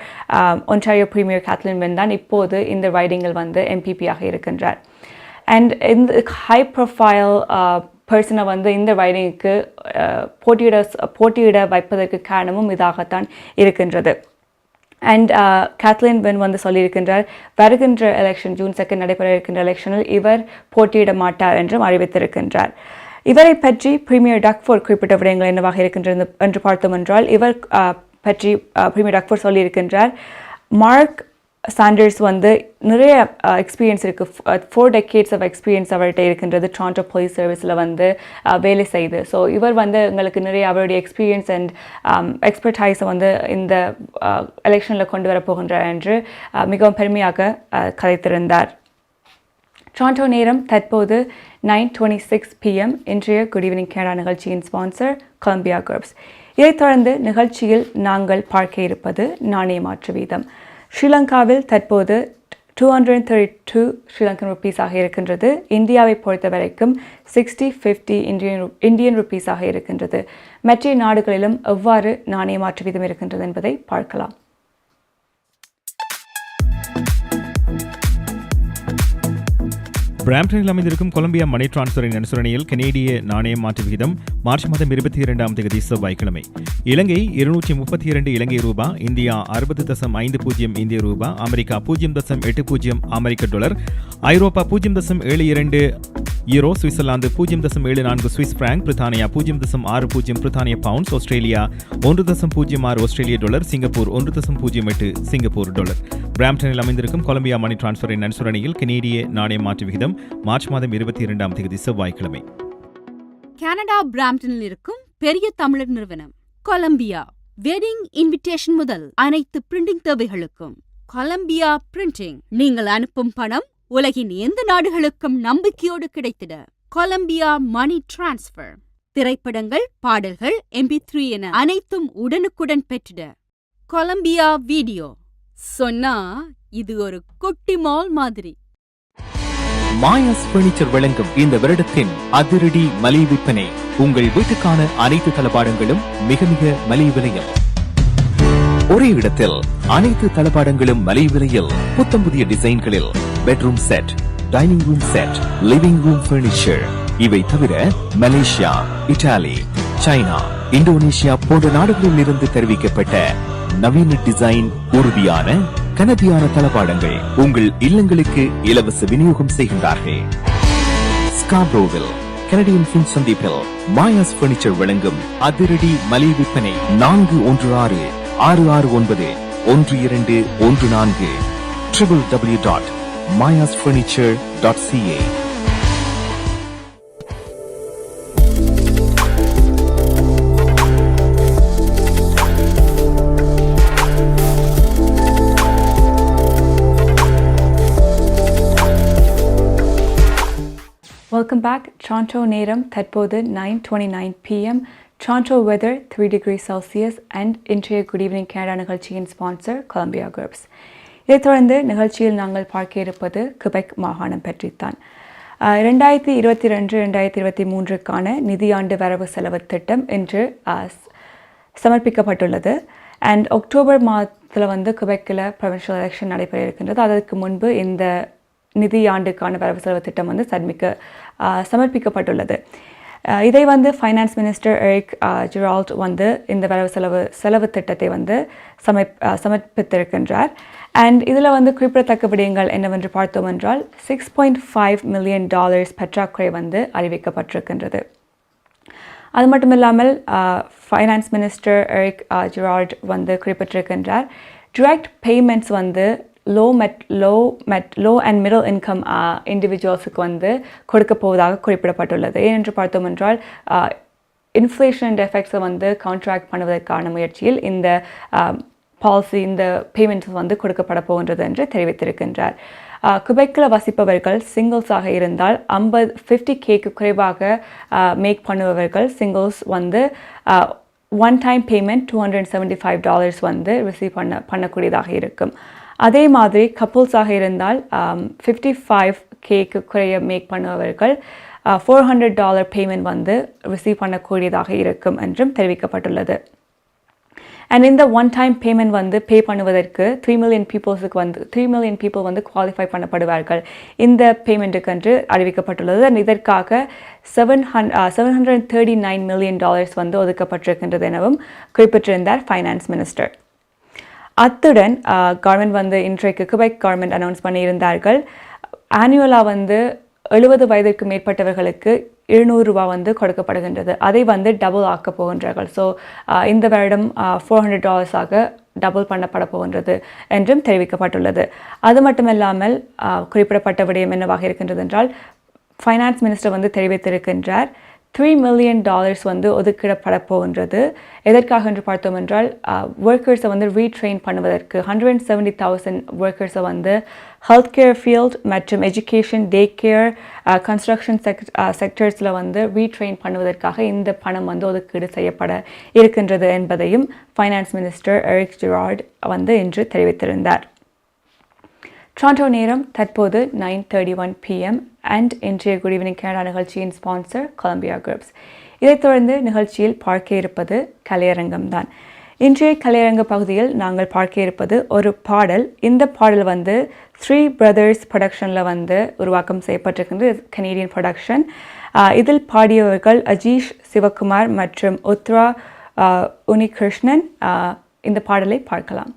Ontario premier Kathleen Wynne தான் இப்போது இந்த ரைடிங்கில் எம்பிபியாக இருக்கின்றார். அண்ட் இந்த ஹை ப்ரொஃபைல் பர்சனை இந்த ரைடிங்குக்கு போட்டியிட வைப்பதற்கு காரணமும் இதாகத்தான் இருக்கின்றது. அண்ட் கேத்லின் வென் சொல்லியிருக்கின்றார், வருகின்ற எலெக்ஷன் June 2 நடைபெற இருக்கின்ற எலெக்ஷனில் இவர் போட்டியிட மாட்டார் என்றும் அறிவித்திருக்கின்றார். இவரை பற்றி பிரீமியர் டக்ஃபோர்ட் குறிப்பிட்ட விடயங்கள் என்னவாக இருக்கின்றது என்று பார்த்தோம் என்றால், இவர் பற்றி பிரீமியர் டக்ஃபோர்ட் சொல்லியிருக்கின்றார், மார்க் சாண்டர்ஸ் வந்து நிறைய எக்ஸ்பீரியன்ஸ் இருக்குது. 4 decades ஆஃப் எக்ஸ்பீரியன்ஸ் அவர்கிட்ட இருக்கின்றது டாரண்டோ போலீஸ் சர்வீஸில் வந்து வேலை செய்து. ஸோ இவர் வந்து எங்களுக்கு நிறைய அவருடைய எக்ஸ்பீரியன்ஸ் அண்ட் எக்ஸ்பர்டைஸை வந்து இந்த எலெக்ஷனில் கொண்டு வரப்போகின்றார் என்று மிகவும் பெருமையாக கதைத்திருந்தார். டாரண்டோ நேரம் தற்போது 9:26 PM. இன்றைய குட் ஈவினிங் கனடா நிகழ்ச்சியின் ஸ்பான்சர் கொலம்பியா குரூப்ஸ். இதைத் தொடர்ந்து நிகழ்ச்சியில் நாங்கள் பார்க்க இருப்பது நாணய மாற்று வீதம். ஸ்ரீலங்காவில் தற்போது 232 ஸ்ரீலங்கன் ருப்பீஸாக இருக்கின்றது. இந்தியாவை பொறுத்த வரைக்கும் 60-50 இந்தியன் ருப்பீஸாக இருக்கின்றது. மற்ற நாடுகளிலும் எவ்வாறு நாணய மாற்று வீதம் இருக்கின்றது என்பதை பார்க்கலாம். பிராம்டனில் அமைந்திருக்கும் கொலம்பியா மணி டிரான்ஸ்ஃபரின் அனுசரணையில் கனேடிய நாணய மாற்று விகிதம் மார்ச் மாதம் 22 செவ்வாய்க்கிழமை. இலங்கை 232 இலங்கை ரூபா, இந்தியா 60.50 இந்திய ரூபா, அமெரிக்கா 0.80 அமெரிக்க டாலர், ஐரோப்பா 0.72 யூரோ, சுவிட்சர்லாந்து 0.74 சுவிஸ் பிராங்க், பிரித்தானியா 0.60 பிரித்தானிய பவுண்ட்ஸ், ஆஸ்திரேலியா 1.06 ஆஸ்திரேலிய டாலர், சிங்கப்பூர் 1.08 சிங்கப்பூர் டாலர். பிராம்டனில் அமைந்திருக்கும் கொலம்பியா மணி டிரான்ஸ்ஃபரின் அனுசரணையில் கனேடிய நாணய மாற்று விகிதம் மார்ச் மாதம் 22 செவ்வாய்க்கிழமை. கனடா பிராம்டனில் இருக்கும் பெரிய தமிழர் நிறுவனம் கொலம்பியா. வெட்டிங் இன்விடேஷன் முதல் அனைத்து பிரிண்டிங் தேவைகளுக்கும் கொலம்பியா பிரிண்டிங். நீங்கள் அனுப்பும் பணம் உலகின் எந்த நாடுகளுக்கும் நம்பிக்கையோடு கிடைத்திட கொலம்பியா மணி டிரான்ஸ்ஃபர். திரைப்படங்கள், பாடல்கள், MP3 என அனைத்தும் உடனுக்குடன் பெற்றிட கொலம்பியா வீடியோ. சொன்னா இது ஒரு குட்டி மால் மாதிரி. மாயாஸ் பர்னிச்சர் வழங்கும் இந்த வருடத்தின் அதிரடி மலிவு விற்பனை. உங்கள் வீட்டுக்கான அனைத்து தளபாடங்களும் மிக மிக மலிவு விலையில். ஒரே இடத்தில் அனைத்து தளபாடங்களும் மலிவு விலையில். புத்தம் புதிய டிசைன்களில் bedroom set, dining room set, living room furniture. இவை தவிர மலேசியா, இத்தாலி, சைனா, இந்தோனேஷியா போன்ற நாடுகளில் இருந்து தெரிவிக்கப்பட்ட நவீன டிசைன், உறுதியான கனதியான தளபாடங்கள் உங்கள் இல்லங்களுக்கு இலவச விநியோகம் செய்கின்றார்கள். ஸ்காப்ரோவில் கனடியன் பின் சந்திப்பில் மாயாஸ் பர்னிச்சர் வழங்கும் அதிரடி மலிவு விற்பனை. 416-669-1214 www.mayasfurniture.ca. Welcome back. Toronto நேரம் தற்போது 9:29 PM. Toronto weather 3 degrees Celsius and இன்றைய குட் ஈவினிங் கனடா நிகழ்ச்சியின் ஸ்பான்சர் கொலம்பியா குரூப்ஸ். இதைத் தொடர்ந்து நிகழ்ச்சியில் நாங்கள் பார்க்க இருப்பது கிபெக் மாகாணம் பற்றித்தான். 2022-2023க்கான நிதியாண்டு வரவு செலவு திட்டம் இன்று சமர்ப்பிக்கப்பட்டுள்ளது. அண்ட் அக்டோபர் மாதத்தில் வந்து கிபெக்கில் ப்ரொவின்ஷியல் எலெக்ஷன் நடைபெற இருக்கின்றது. அதற்கு முன்பு இந்த நிதியாண்டுக்கான வரவு செலவு திட்டம் வந்து சமர்ப்பிக்கப்பட்டுள்ளது. இதை வந்து ஃபைனான்ஸ் மினிஸ்டர் எரிக் ஜெரால்ட் வந்து இந்த வரவு செலவு திட்டத்தை வந்து சமர்ப்பித்திருக்கின்றார். அண்ட் இதில் வந்து குறிப்பிடத்தக்க விடயங்கள் என்னவென்று பார்த்தோம் என்றால் $6.5 million பற்றாக்குறை வந்து அறிவிக்கப்பட்டிருக்கின்றது. அது மட்டும் இல்லாமல் ஃபைனான்ஸ் மினிஸ்டர் எரிக் ஜெரால்ட் வந்து குறிப்பிட்டிருக்கின்றார், டிரெக்ட் பேமெண்ட்ஸ் வந்து லோ அண்ட் மிடில் இன்கம் இண்டிவிஜுவல்ஸுக்கு வந்து கொடுக்க போவதாக குறிப்பிடப்பட்டுள்ளது. ஏனென்று பார்த்தோம் என்றால் இன்ஃப்ளேஷன் எஃபெக்ட்ஸை வந்து கவுண்டராக்ட் பண்ணுவதற்கான முயற்சியில் இந்த பாலிசி, இந்த பேமெண்ட்ஸ் வந்து கொடுக்கப்பட போகின்றது என்று தெரிவித்திருக்கின்றார். குபெக்கில் வசிப்பவர்கள் சிங்கிள்ஸாக இருந்தால் 50Kக்கு குறைவாக மேக் பண்ணுபவர்கள் சிங்கிள்ஸ் வந்து ஒன் டைம் பேமெண்ட் $275 வந்து ரிசீவ் பண்ணக்கூடியதாக இருக்கும். அதே மாதிரி கப்புள்ஸாக இருந்தால் 55Kக்கு குறைய மேக் பண்ணுபவர்கள் $400 பேமெண்ட் வந்து ரிசீவ் பண்ணக்கூடியதாக இருக்கும் என்றும் தெரிவிக்கப்பட்டுள்ளது. அண்ட் இந்த ஒன் டைம் பேமெண்ட் வந்து பே பண்ணுவதற்கு 3 million people வந்து குவாலிஃபை பண்ணப்படுவார்கள் இந்த பேமெண்ட்டுக்கு என்று அறிவிக்கப்பட்டுள்ளது. அண்ட் இதற்காக $739 million வந்து ஒதுக்கப்பட்டிருக்கின்றது எனவும் குறிப்பிட்டிருந்தார் ஃபைனான்ஸ் மினிஸ்டர். அத்துடன் கவர்மெண்ட் வந்து இன்றைக்கு குபெக் கவர்மெண்ட் அனௌன்ஸ் பண்ணியிருந்தார்கள், ஆனுவலாக வந்து 70 வயதிற்கு மேற்பட்டவர்களுக்கு $200 வந்து கொடுக்கப்படுகின்றது. அதை வந்து டபுள் ஆக்க போகின்றார்கள். ஸோ இந்த வருடம் $400 டபுள் பண்ணப்பட போகின்றது என்றும் தெரிவிக்கப்பட்டுள்ளது. அது மட்டுமல்லாமல் குறிப்பிடப்பட்ட விடயம் என்னவாக இருக்கின்றது என்றால், ஃபைனான்ஸ் மினிஸ்டர் வந்து தெரிவித்திருக்கின்றார், $3 million வந்து ஒதுக்கிடப்பட போகின்றது. எதற்காக என்று பார்த்தோம் என்றால், ஒர்க்கர்ஸை வந்து ரீட்ரெயின் பண்ணுவதற்கு 170,000 ஒர்க்கர்ஸை வந்து ஹெல்த் கேர் ஃபீல்ட் மற்றும் எஜுகேஷன், டே கேர், கன்ஸ்ட்ரக்ஷன் செக்டர்ஸில் வந்து ரீட்ரெயின் பண்ணுவதற்காக இந்த பணம் வந்து ஒதுக்கீடு செய்யப்பட இருக்கின்றது என்பதையும் ஃபைனான்ஸ் மினிஸ்டர் எரிக் ஜெரார்ட் வந்து இன்று தெரிவித்திருந்தார். டொரண்டோ நேரம் தற்போது 9:31 PM அண்ட் இன்றைய குட் ஈவினிங் கனடா நிகழ்ச்சியின் ஸ்பான்சர் கொலம்பியா குரூப்ஸ். இதைத் தொடர்ந்து நிகழ்ச்சியில் பார்க்க இருப்பது கலையரங்கம் தான். இன்றைய கலையரங்க பகுதியில் நாங்கள் பார்க்க இருப்பது ஒரு பாடல். இந்த பாடல் வந்து த்ரீ பிரதர்ஸ் ப்ரொடக்ஷனில் வந்து உருவாக்கம் செய்யப்பட்டிருக்கின்றது, கனேடியன் ப்ரொடக்ஷன். இதில் பாடியவர்கள் அஜீஷ், சிவகுமார் மற்றும் உத்ரா உனிகிருஷ்ணன். இந்த பாடலை பார்க்கலாம்.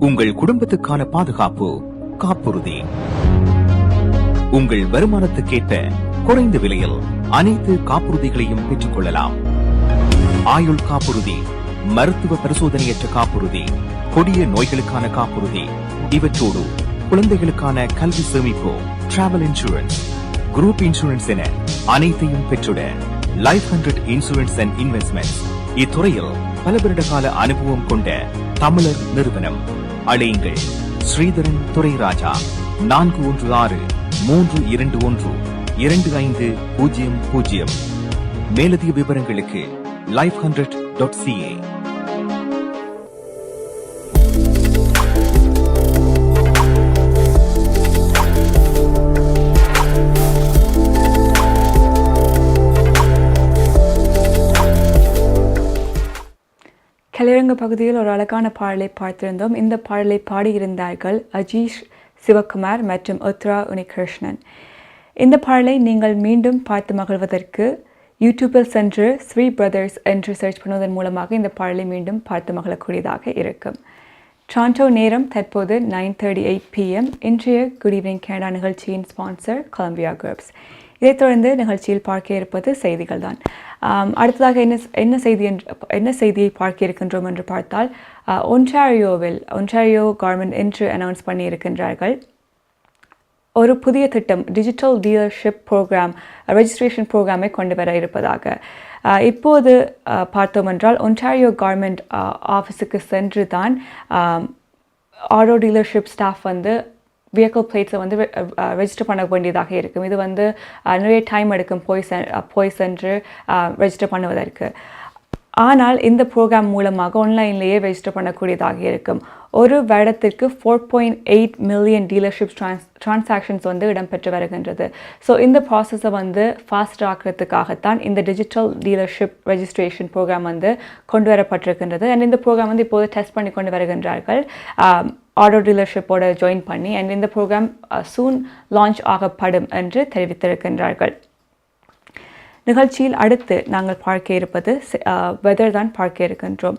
உங்கள் குடும்பத்துக்கான பாதுகாப்பு காப்புறுதி. உங்கள் வருமானத்துக்கேற்ப குறைந்த விலையில் அனைத்து காப்புறுதிகளையும் பெற்றுக் கொள்ளலாம். ஆயுள் காப்புறுதி, மருத்துவ பரிசோதனையற்ற காப்புறுதி, கொடிய நோய்களுக்கான காப்புறுதி, இவற்றோடு குழந்தைகளுக்கான கல்வி சேமிப்பு, டிராவல் இன்சூரன்ஸ், குரூப் இன்சூரன்ஸ் என அனைத்தையும் பெற்றுட லைஃப் 100 இன்சூரன்ஸ் அண்ட் இன்வெஸ்ட்மெண்ட்ஸ் இத்துறையில் பல வருட கால அனுபவம் கொண்ட தமிழர் நிறுவனம். அழையுங்கள் ஸ்ரீதரன் துரைராஜா 416-321-2500. மேலதிக விவரங்களுக்கு life100.ca. கலையரங்க பகுதியில் ஒரு அழகான பாடலை பார்த்திருந்தோம். இந்த பாடலை பாடியிருந்தார்கள் அஜீஷ், சிவகுமார் மற்றும் உத்ரா உனிகிருஷ்ணன். இந்த பாடலை நீங்கள் மீண்டும் பார்த்து மகிழ்வதற்கு யூடியூப்பில் சென்று ஸ்ரீ பிரதர்ஸ் என்று சர்ச் பண்ணுவதன் மூலமாக இந்த பாடலை மீண்டும் பார்த்து மகிழக்கூடியதாக இருக்கும். டொரண்டோ நேரம் தற்போது 9:38 PM. இன்றைய குட் ஈவினிங் கனடா நிகழ்ச்சியின் ஸ்பான்சர் கொலம்பியா குரூப்ஸ். இதைத் தொடர்ந்து நிகழ்ச்சியில் பார்க்க இருப்பது செய்திகள் தான். அடுத்ததாக என்ன செய்தியை பார்க்க இருக்கின்றோம் என்று பார்த்தால், ஒன்டாரியோ கவர்மெண்ட் இன்று அனௌன்ஸ் பண்ணியிருக்கின்றார்கள் ஒரு புதிய திட்டம், டிஜிட்டல் டீலர்ஷிப் ப்ரோக்ராம், ரெஜிஸ்ட்ரேஷன் ப்ரோக்ராமை கொண்டு வர இருப்பதாக. இப்போது பார்த்தோம் என்றால் ஒன்டாரியோ கவர்மெண்ட் ஆஃபீஸுக்கு சென்று தான் ஆட்டோ டீலர்ஷிப் ஸ்டாஃப் வந்து வெஹிக்கிள் பிளேட்ஸை வந்து ரெஜிஸ்டர் பண்ண வேண்டியதாக இருக்கும். இது வந்து நிறைய டைம் எடுக்கும் போய் சென்று ரெஜிஸ்டர் பண்ணுவதற்கு. ஆனால் இந்த ப்ரோக்ராம் மூலமாக ஆன்லைன்லேயே ரெஜிஸ்டர் பண்ணக்கூடியதாக இருக்கும். ஒரு வருடத்திற்கு 4.8 மில்லியன் டீலர்ஷிப் டிரான்சாக்ஷன்ஸ் வந்து இடம்பெற்று வருகின்றது. ஸோ இந்த ப்ராசஸை வந்து ஃபாஸ்ட் ஆக்கிறதுக்காகத்தான் இந்த டிஜிட்டல் டீலர்ஷிப் ரெஜிஸ்ட்ரேஷன் ப்ரோக்ராம் வந்து கொண்டு வரப்பட்டிருக்கின்றது. அண்ட் இந்த ப்ரோக்ராம் வந்து இப்போது டெஸ்ட் பண்ணி கொண்டு வருகின்றார்கள் ஆட்டோ டீலர்ஷிப்போட ஜாயின் பண்ணி. அண்ட் இந்த ப்ரோக்ராம் சூன் லான்ச் ஆகப்படும் என்று தெரிவித்திருக்கின்றார்கள். நிகழ்ச்சியில் அடுத்து நாங்கள் பார்க்க இருப்பது வெதர் தான் பார்க்க இருக்கின்றோம்.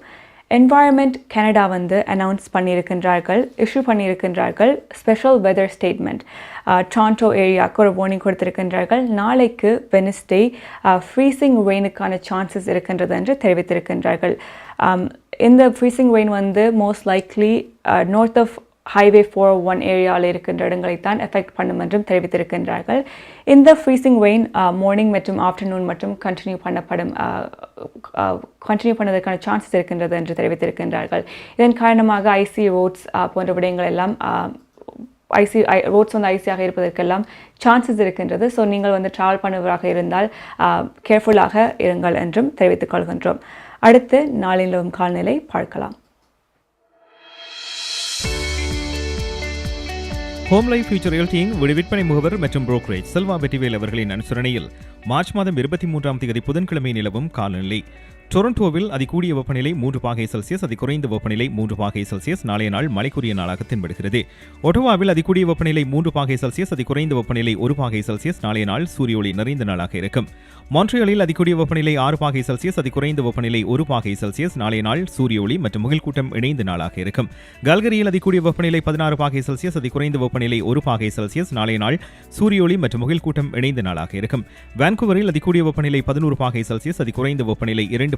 என்வாயர்மெண்ட் கனடா வந்து அனௌன்ஸ் பண்ணியிருக்கின்றார்கள், இஷ்யூ பண்ணியிருக்கின்றார்கள் ஸ்பெஷல் வெதர் ஸ்டேட்மெண்ட். டொரண்டோ ஏரியாவுக்கு ஒரு வார்னிங் கொடுத்திருக்கின்றார்கள். நாளைக்கு வெனஸ்டே ஃப்ரீசிங் ரெயினுக்கான சான்சஸ் இருக்கின்றது என்று தெரிவித்திருக்கின்றார்கள். இந்த ஃப்ரீசிங் ரெயின் வந்து most likely north of highway 401 ஏரியாவில் இருக்கின்ற இடங்களைத்தான் எஃபெக்ட் பண்ணும் என்றும் தெரிவித்திருக்கின்றார்கள். இந்த ஃப்ரீசிங் ரெயின் மார்னிங் மற்றும் ஆஃப்டர்நூன் மற்றும் கண்டினியூ பண்ணுவதற்கான சான்சஸ் இருக்கின்றது என்று தெரிவித்திருக்கின்றார்கள். இதன் காரணமாக ஐசி ரோட்ஸ் போன்ற விடயங்கள் எல்லாம் ரோட்ஸ் வந்து ஐசியாக இருப்பதற்கெல்லாம் சான்சஸ் இருக்கின்றது. ஸோ நீங்கள் வந்து ட்ராவல் பண்ணுவதாக இருந்தால் கேர்ஃபுல்லாக இருங்கள் என்றும் தெரிவித்துக் கொள்கின்றோம். அடுத்து நாளிலும் காலநிலை பார்க்கலாம். ஹோம் லைஃப் ஃபியூச்சர் ரியல்டியின் விற்பனை முகவர் மற்றும் புரோக்கரேஜ் செல்வா வெற்றிவேல் அவர்களின் அனுசரணையில் மார்ச் மாதம் 23ஆம் தேதி புதன்கிழமை நிலவும் காலநிலை. டொரண்டோவில் அதிகூடிய வெப்பநிலை 3°C, அதிகுறைந்த வெப்பநிலை 3°C. நாளைய நாள் மழைக்குரிய நாளாக தென்படுகிறது. ஒட்டோவாவில் அதிகூடிய வெப்பநிலை 3°C, அதிகுறைந்த வெப்பநிலை 1°C. நாளைய நாள் சூரிய ஒளி நிறைந்த நாளாக இருக்கும். மான்ட்ரியாலில் அதிகூடிய வெப்பநிலை 6°C, அதிகுறைந்த வெப்பநிலை 1°C. நாளைய நாள் சூரிய ஒளி மற்றும் முகில்கூட்டம் இணைந்த நாளாக இருக்கும். கல்கரியில் அதிகூடிய வெப்பநிலை 16°C, அதிகுறைந்த வெப்பநிலை 1°C. நாளைய நாள் சூரிய ஒளி மற்றும் முகில்கூட்டம் இணைந்த நாளாக இருக்கும். வான்கூவரில் அதிகூடிய வெப்பநிலை 11°C, அதிகுறைந்த வெப்பநிலை 2°C.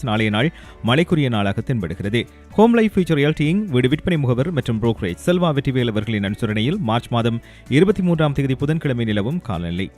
நாளைய நாள் மழைக்குரிய நாளாக தென்படுகிறது. ஹோம் லைஃப் ஃபியூச்சர் ரியல்டியின் வீடு விற்பனை முகவர் மற்றும் புரோக்கரேஜ் செல்வா வெற்றிவேல் அவர்களின் அனுசரணையில் மார்ச் மாதம் 23ஆம் தேதி புதன்கிழமை நிலவும் காலநிலை.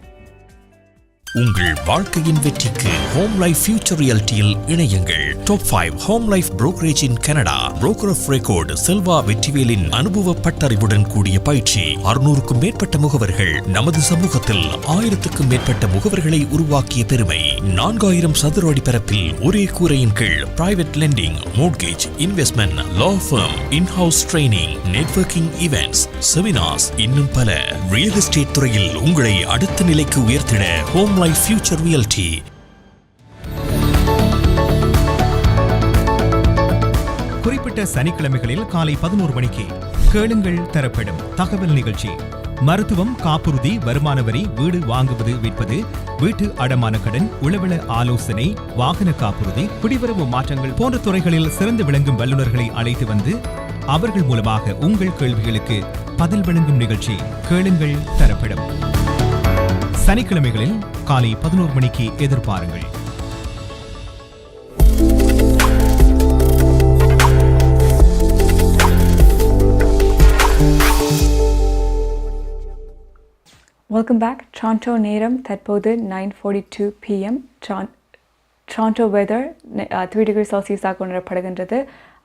உங்கள் வாழ்க்கையின் வெற்றிக்கு ஹோம் லைஃப் ஃபியூச்சர் ரியல்டியில் இணையுங்கள். Top 5 home life brokerage in Canada. Broker of record Selva வெற்றிவேலின் அனுபவ பட்டறிவுடன் கூடிய பயிற்சி. 600க்கும் மேற்பட்ட முகவர்கள் நமது சமூகத்தில் 1000க்கும் மேற்பட்ட முகவர்களை உருவாக்கிய பெருமை. 4000 சதுர அடி பரப்பில் ஒரே கூரையின் கீழ் private lending, mortgage, investment, law firm, in house training, networking events, seminars, இன்னும் பல. ரியல் எஸ்டேட் துறையில் உங்களை அடுத்த நிலைக்கு உயர்த்திட ஹோம் லைஃப் ஃபியூச்சர் ரியல்டி. குறிப்பிட்ட சனிக்கிழமைகளில் காலை 11 மணிக்கு கேளுங்கள் தரப்படும் தகவல் நிகழ்ச்சி. மருத்துவம், காப்புறுதி, வருமான வரி, வீடு வாங்குவது விற்பது, வீட்டு அடமான கடன், உளவள ஆலோசனை, வாகன காப்புறுதி, குடிவரவு மாற்றங்கள் போன்ற துறைகளில் சிறந்து விளங்கும் வல்லுநர்களை அழைத்து வந்து அவர்கள் மூலமாக உங்கள் கேள்விகளுக்கு பதில் வழங்கும் நிகழ்ச்சி கேளுங்கள் தரப்படும். சனிக்கிழமைகளில் காலை 11 மணிக்கு எதிர்பாருங்கள். Welcome back. ட்ராண்டோ நேரம் தற்போது 9:42 PM. ட்ராண்டோ வெதர் 3 டிகிரி செல்சியஸாக உணரப்படுகின்றது.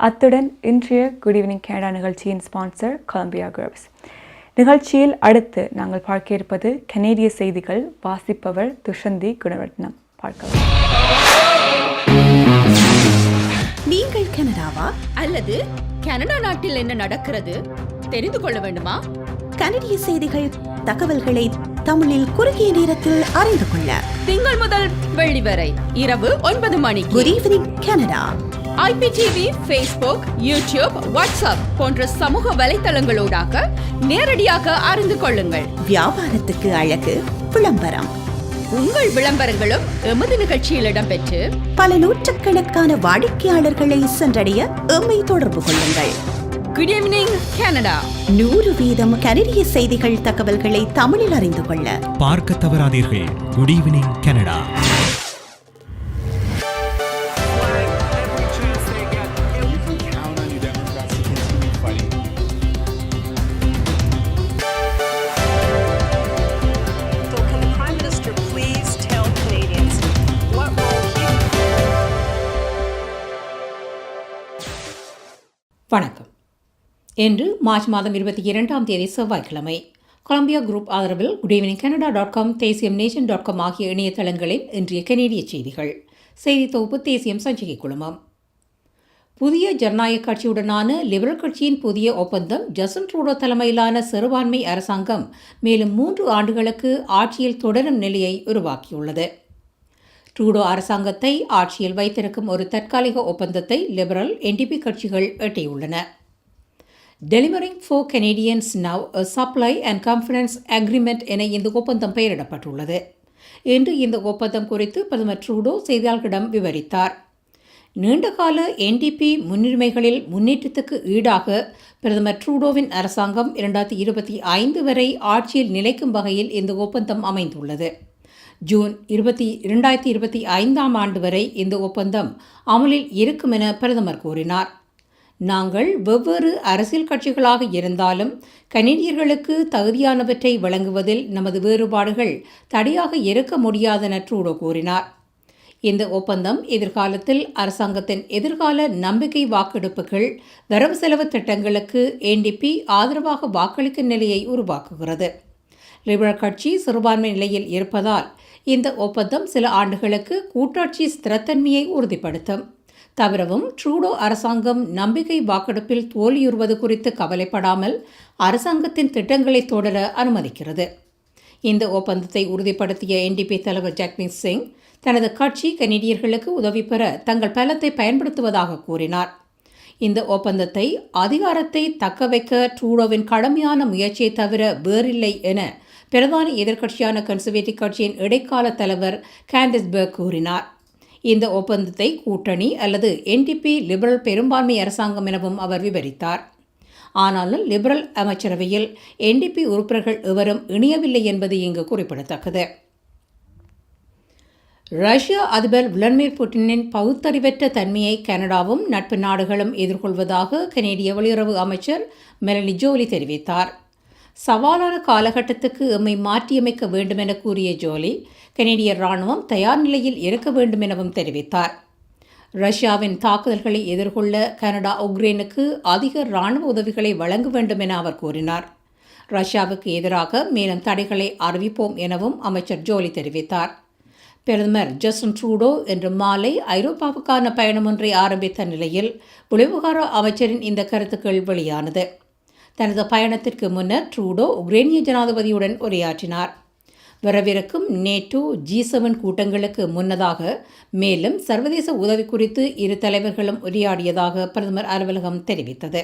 அத்துடன் இன்றைய குட் ஈவினிங் கனடா நிகழ்ச்சியின் ஸ்பான்சர் கொலம்பியா குரூப்ஸ். நிகழ்ச்சியில் அடுத்து நாங்கள் பார்க்க இருப்பது கனேடிய செய்திகள். வாசிப்பவர் துஷந்தி குணரட்னம். பார்க்கலாம். நீங்கள் கனடாவா அல்லது கனடா நாட்டில் என்ன நடக்கிறது தெரிந்து கொள்ள வேண்டுமா? கனடிய செய்திகள் தகவல்களை தமிழில் குறுகிய நேரத்தில் அறிந்து கொள்ள திங்கள் முதல் வெள்ளி வரை இரவு 9 மணிக்கு good evening Canada IPTV, Facebook, YouTube, WhatsApp போன்ற சமூக வலைத்தளங்களூடாக நேரடியாக அறிந்து கொள்ளுங்கள். வியாபாரத்துக்கு அழகு விளம்பரம். உங்கள் விளம்பரங்களும் எமது நிகழ்ச்சியில் இடம்பெற்று பல நூற்றுக்கணக்கான வாடிக்கையாளர்களை சென்றடைய எம்மை தொடர்பு கொள்ளுங்கள். Good evening Canada. 100% கனடிய செய்திகள் தகவல்களை தமிழில் அறிந்து கொள்ள பார்க்க தவறாதீர்கள். Good evening Canada. வணக்கம். இன்று மார்ச் மாதம் 22ஆம் தேதி செவ்வாய்க்கிழமை. கொலம்பியா குரூப் ஆதரவில் குட் ஈவினிங் கனடா.com, தேசியம் நேஷன்.com ஆகிய இணையதளங்களின் இன்றைய கனேடிய செய்திகள். செய்தி தொகுப்பு தேசியம் சஞ்சிகை குழுமம். புதிய ஜனநாயக கட்சியுடனான லிபரல் கட்சியின் புதிய ஒப்பந்தம் ஜஸ்டின் ட்ரூடோ தலைமையிலான சிறுபான்மை அரசாங்கம் மேலும் 3 ஆண்டுகளுக்கு ஆட்சியில் தொடரும் நிலையை உருவாக்கியுள்ளது. ட்ரூடோ அரசாங்கத்தை ஆட்சியில் வைத்திருக்கும் ஒரு தற்காலிக ஒப்பந்தத்தை லிபரல், NDP கட்சிகள் எட்டியுள்ளன. Delivering for Canadians now a supply and confidence agreement என இந்த ஒப்பந்தம் பெயரிடப்பட்டுள்ளது. இன்று இந்த ஒப்பந்தம் குறித்து பிரதமர் ட்ரூடோ செய்தியாளர்களிடம் விவரித்தார். நீண்டகால NDP முன்னுரிமைகளில் முன்னேற்றத்துக்கு ஈடாக பிரதமர் ட்ரூடோவின் அரசாங்கம் 2025 வரை ஆட்சியில் நிலைக்கும் வகையில் இந்த ஒப்பந்தம் அமைந்துள்ளது. ஜூன் 2025ஆம் ஆண்டு வரை இந்த ஒப்பந்தம் அமலில் இருக்கும் என பிரதமர் கூறினார். நாங்கள் வெவ்வேறு அரசியல் கட்சிகளாக இருந்தாலும் கனேடியர்களுக்கு தகுதியானவற்றை வழங்குவதில் நமது வேறுபாடுகள் தடையாக இருக்க முடியாதென ட்ரூடோ கூறினார். இந்த ஒப்பந்தம் எதிர்காலத்தில் அரசாங்கத்தின் எதிர்கால நம்பிக்கை வாக்கெடுப்புகள், வரவு செலவு திட்டங்களுக்கு NDP ஆதரவாக வாக்களிக்கும் நிலையை உருவாக்குகிறது. லிபரல் கட்சி சிறுபான்மை நிலையில் இருப்பதால் இந்த ஒப்பந்தம் சில ஆண்டுகளுக்கு கூட்டாட்சி ஸ்திரத்தன்மையை உறுதிப்படுத்தும். தவிரவும் ட்ரூடோ அரசாங்கம் நம்பிக்கை வாக்கெடுப்பில் தோல்வியுறுவது குறித்து கவலைப்படாமல் அரசாங்கத்தின் திட்டங்களை தொடர அனுமதிக்கிறது. இந்த ஒப்பந்தத்தை உறுதிப்படுத்திய NDP தலைவர் ஜக்மீத் சிங் தனது கட்சி கனேடியர்களுக்கு உதவி பெற தங்கள் பலத்தை பயன்படுத்துவதாக கூறினார். இந்த ஒப்பந்தத்தை அதிகாரத்தை தக்கவைக்க ட்ரூடோவின் கடுமையான முயற்சியை தவிர வேறில்லை என பிரதான எதிர்க்கட்சியான கன்சர்வேட்டிவ் கட்சியின் இடைக்கால தலைவர் கேண்டிஸ் பர்க் கூறினார். இந்த ஒப்பந்தத்தை கூட்டணி அல்லது NDP லிபரல் பெரும்பான்மை அரசாங்கம் எனவும் அவர் விவரித்தார். ஆனாலும் லிபரல் அமைச்சரவையில் NDP உறுப்பினர்கள் எவரும் இணையவில்லை என்பது இங்கு குறிப்பிடத்தக்கது. ரஷ்ய அதிபர் விளாடிமிர் புட்டினின் பகுத்தறிவற்ற தன்மையை கனடாவும் நட்பு நாடுகளும் எதிர்கொள்வதாக கனேடிய வெளியுறவு அமைச்சர் மெலனி ஜோலி தெரிவித்தார். சவாலான காலகட்டத்துக்கு எம்மை மாற்றியமைக்க வேண்டும் என கூறிய ஜோலி, கனேடிய இராணுவம் தயார் நிலையில் இருக்க வேண்டும் எனவும் தெரிவித்தார். ரஷ்யாவின் தாக்குதல்களை எதிர்கொள்ள கனடா உக்ரைனுக்கு அதிக இராணுவ உதவிகளை வழங்க வேண்டும் என அவர் கூறினார். ரஷ்யாவுக்கு எதிராக மேலும் தடைகளை அறிவிப்போம் எனவும் அமைச்சர் ஜோலி தெரிவித்தார். பிரதமர் ஜஸ்டின் ட்ரூடோ இன்று மாலை ஐரோப்பாவுக்கான பயணம் ஒன்றை ஆரம்பித்த நிலையில் வெளிவிவகார அமைச்சரின் இந்த கருத்துக்கள் வெளியானது. தனது பயணத்திற்கு முன்னர் ட்ரூடோ உக்ரைனிய ஜனாதிபதியுடன் உரையாற்றினார். வரவிருக்கும் நேட்டோ G7 கூட்டங்களுக்கு முன்னதாக மேலும் சர்வதேச உதவி குறித்து இரு தலைவர்களும் உரையாடியதாக பிரதமர் அலுவலகம் தெரிவித்தது.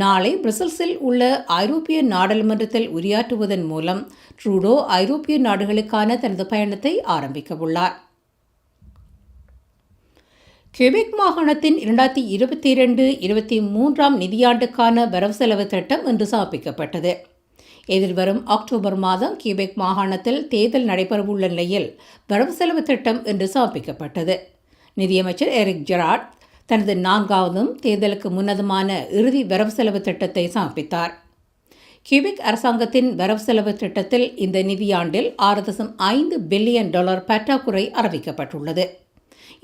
நாளை பிரசல்ஸில் உள்ள ஐரோப்பிய நாடாளுமன்றத்தில் உரையாற்றுவதன் மூலம் ட்ரூடோ ஐரோப்பிய நாடுகளுக்கான தனது பயணத்தை ஆரம்பிக்க உள்ளார். கியூபெக் மாகாணத்தின் 2022-23 நிதியாண்டுக்கான வரவு செலவு திட்டம் இன்று சமர்ப்பிக்கப்பட்டது. எதிர்வரும் அக்டோபர் மாதம் கியூபெக் மாகாணத்தில் தேர்தல் நடைபெறவுள்ள நிலையில் வரவு செலவு திட்டம் இன்று சமர்ப்பிக்கப்பட்டது. நிதியமைச்சர் எரிக் ஜெராட் தனது 4வது தேர்தலுக்கு முன்னதுமான இறுதி வரவு செலவு திட்டத்தை சமர்ப்பித்தார். கியூபெக் அரசாங்கத்தின் வரவு செலவு திட்டத்தில் இந்த நிதியாண்டில் $6.5 பில்லியன் பற்றாக்குறை அறிவிக்கப்பட்டுள்ளது.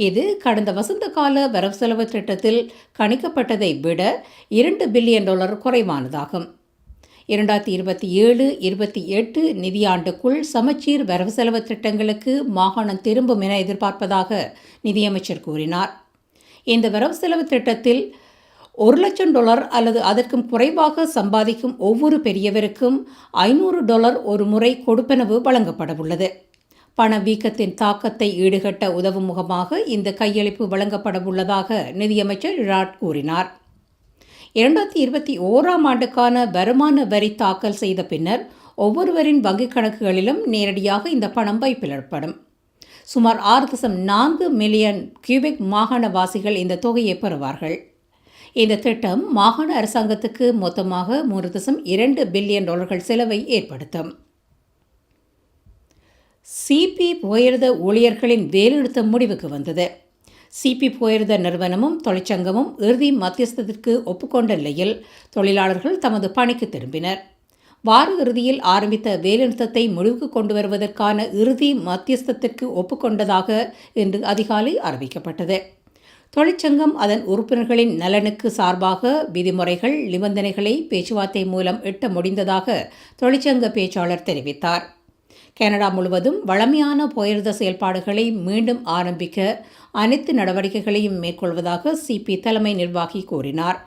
இது கடந்த வசந்த கால வரவு செலவு திட்டத்தில் கணிக்கப்பட்டதை விட $2 பில்லியன் குறைவானதாகும். 2027-28 நிதியாண்டுக்குள் சமச்சீர் வரவு செலவு திட்டங்களுக்கு மாகாணம் திரும்பும் என எதிர்பார்ப்பதாக நிதியமைச்சர் கூறினார். இந்த வரவு செலவு திட்டத்தில் $1,00,000 அல்லது அதற்கும் குறைவாக சம்பாதிக்கும் ஒவ்வொரு பெரியவருக்கும் $500 ஒரு முறை கொடுப்பனவு வழங்கப்படவுள்ளது. பணவீக்கத்தின் தாக்கத்தை ஈடுகட்ட உதவும் முகமாக இந்த கையளிப்பு வழங்கப்படவுள்ளதாக நிதியமைச்சர் ஜெராட் கூறினார். 2021 ஆண்டுக்கான வருமான வரி தாக்கல் செய்த பின்னர் ஒவ்வொருவரின் வங்கிக் கணக்குகளிலும் நேரடியாக இந்த பணம் வைப்பிலிடப்படும். சுமார் 6.4 மில்லியன் கியூபெக் மாகாணவாசிகள் இந்த தொகையை பெறுவார்கள். இந்த திட்டம் மாகாண அரசாங்கத்துக்கு மொத்தமாக $3.2 பில்லியன் செலவை ஏற்படுத்தும். சிபி புகையிரத ஊழியர்களின் வேலைநிறுத்தம் முடிவுக்கு வந்தது. சிபி புகையிரத நிறுவனமும் தொழிற்சங்கமும் இறுதி மத்தியஸ்தத்திற்கு ஒப்புக்கொண்ட நிலையில் தொழிலாளர்கள் தமது பணிக்கு திரும்பினர். வார இறுதியில் ஆரம்பித்த வேலைநிறுத்தத்தை முடிவுக்கு கொண்டு வருவதற்கான இறுதி மத்தியஸ்தத்திற்கு ஒப்புக்கொண்டதாக இன்று அதிகாலை அறிவிக்கப்பட்டது. தொழிற்சங்கம் அதன் உறுப்பினர்களின் நலனுக்கு சார்பாக விதிமுறைகள் நிபந்தனைகளை பேச்சுவார்த்தை மூலம் எட்ட முடிந்ததாக தொழிற்சங்க பேச்சாளர் தெரிவித்தார். கனடா முழுவதும் வழமையான புகையிரத செயல்பாடுகளை மீண்டும் ஆரம்பிக்க அனைத்து நடவடிக்கைகளையும் மேற்கொள்வதாக சிபி தலைமை நிர்வாகி கூறினார்.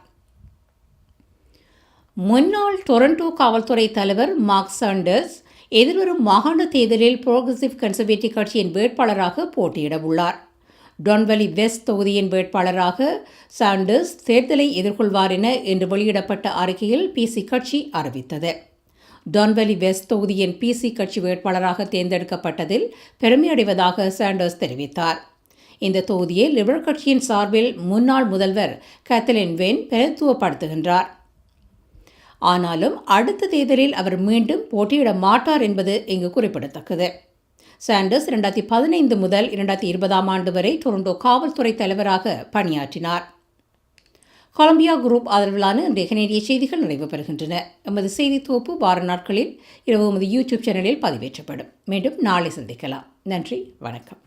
முன்னாள் டொரண்டோ காவல்துறை தலைவர் மார்க் சாண்டர்ஸ் எதிர்வரும் மாகாண தேர்தலில் புரோகிரசிவ் கன்சர்வேட்டிவ் கட்சியின் வேட்பாளராக போட்டியிட உள்ளார். டொன்வெலி வெஸ்ட் தொகுதியின் வேட்பாளராக சாண்டர்ஸ் தேர்தலை எதிர்கொள்வார் என இன்று வெளியிடப்பட்ட அறிக்கையில் பிசி கட்சி அறிவித்தது. டொன்வெலி வெஸ்ட் தொகுதியின் பிசி கட்சி வேட்பாளராக தேர்ந்தெடுக்கப்பட்டதில் பெருமையடைவதாக சாண்டர்ஸ் தெரிவித்தார். இந்த தொகுதியை லிபரல் கட்சியின் சார்பில் முன்னாள் முதல்வர் கேத்தலின் வென் பிரதித்துவப்படுத்துகின்றார். ஆனாலும் அடுத்த தேர்தலில் அவர் மீண்டும் போட்டியிட மாட்டார் என்பது இங்கு குறிப்பிடத்தக்கது. சாண்டர்ஸ் 2015 முதல் 2020 ஆண்டு வரை டொரண்டோ காவல்துறை தலைவராக பணியாற்றினார். கொலம்பியா குரூப் ஆதரவிலான இன்றைய கனேடிய செய்திகள் நிறைவு பெறுகின்றன. எமது செய்தி தொகுப்பு வார நாட்களில் இரவு எமது யூடியூப் சேனலில் பதிவேற்றப்படும். மீண்டும் நாளை சந்திக்கலாம். நன்றி, வணக்கம்.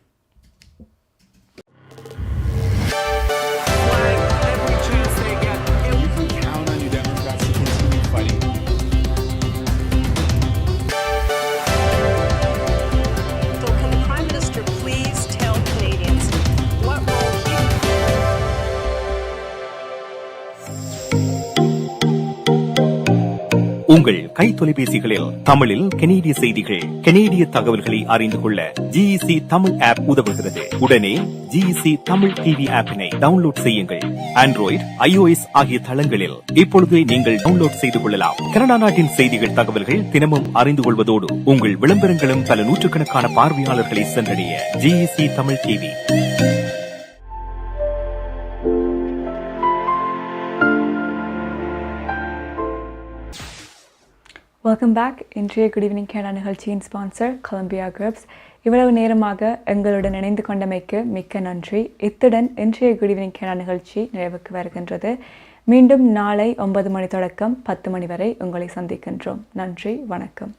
உங்கள் கை தொலைபேசிகளில் தமிழில் கனேடிய செய்திகள், கனேடிய தகவல்களை அறிந்து கொள்ள GEC தமிழ் ஆப் உதவுகிறது. உடனே GEC தமிழ் டிவி ஆப்பினை டவுன்லோட் செய்யுங்கள். ஆண்ட்ராய்டு, iOS ஆகிய தளங்களில் இப்பொழுதே நீங்கள் டவுன்லோட் செய்து கொள்ளலாம். கனடா நாட்டின் செய்திகள், தகவல்கள் தினமும் அறிந்து கொள்வதோடு உங்கள் விளம்பரங்களும் பல நூற்றுக்கணக்கான பார்வையாளர்களை சென்றடைய GEC Tamil TV. Welcome back. இன்றைய குட் ஈவினிங் கேனடா நிகழ்ச்சியின் ஸ்பான்சர் கொலம்பியா குரூப்ஸ். இவ்வளவு நேரமாக எங்களுடன் இணைந்து கொண்டமைக்கு மிக்க நன்றி. இத்துடன் இன்றைய குட் ஈவினிங் கேனடா நிகழ்ச்சி நிறைவுக்கு வருகின்றது. மீண்டும் நாளை 9 மணி தொடக்கம் 10 மணி வரை உங்களை சந்திக்கின்றோம். நன்றி, வணக்கம்.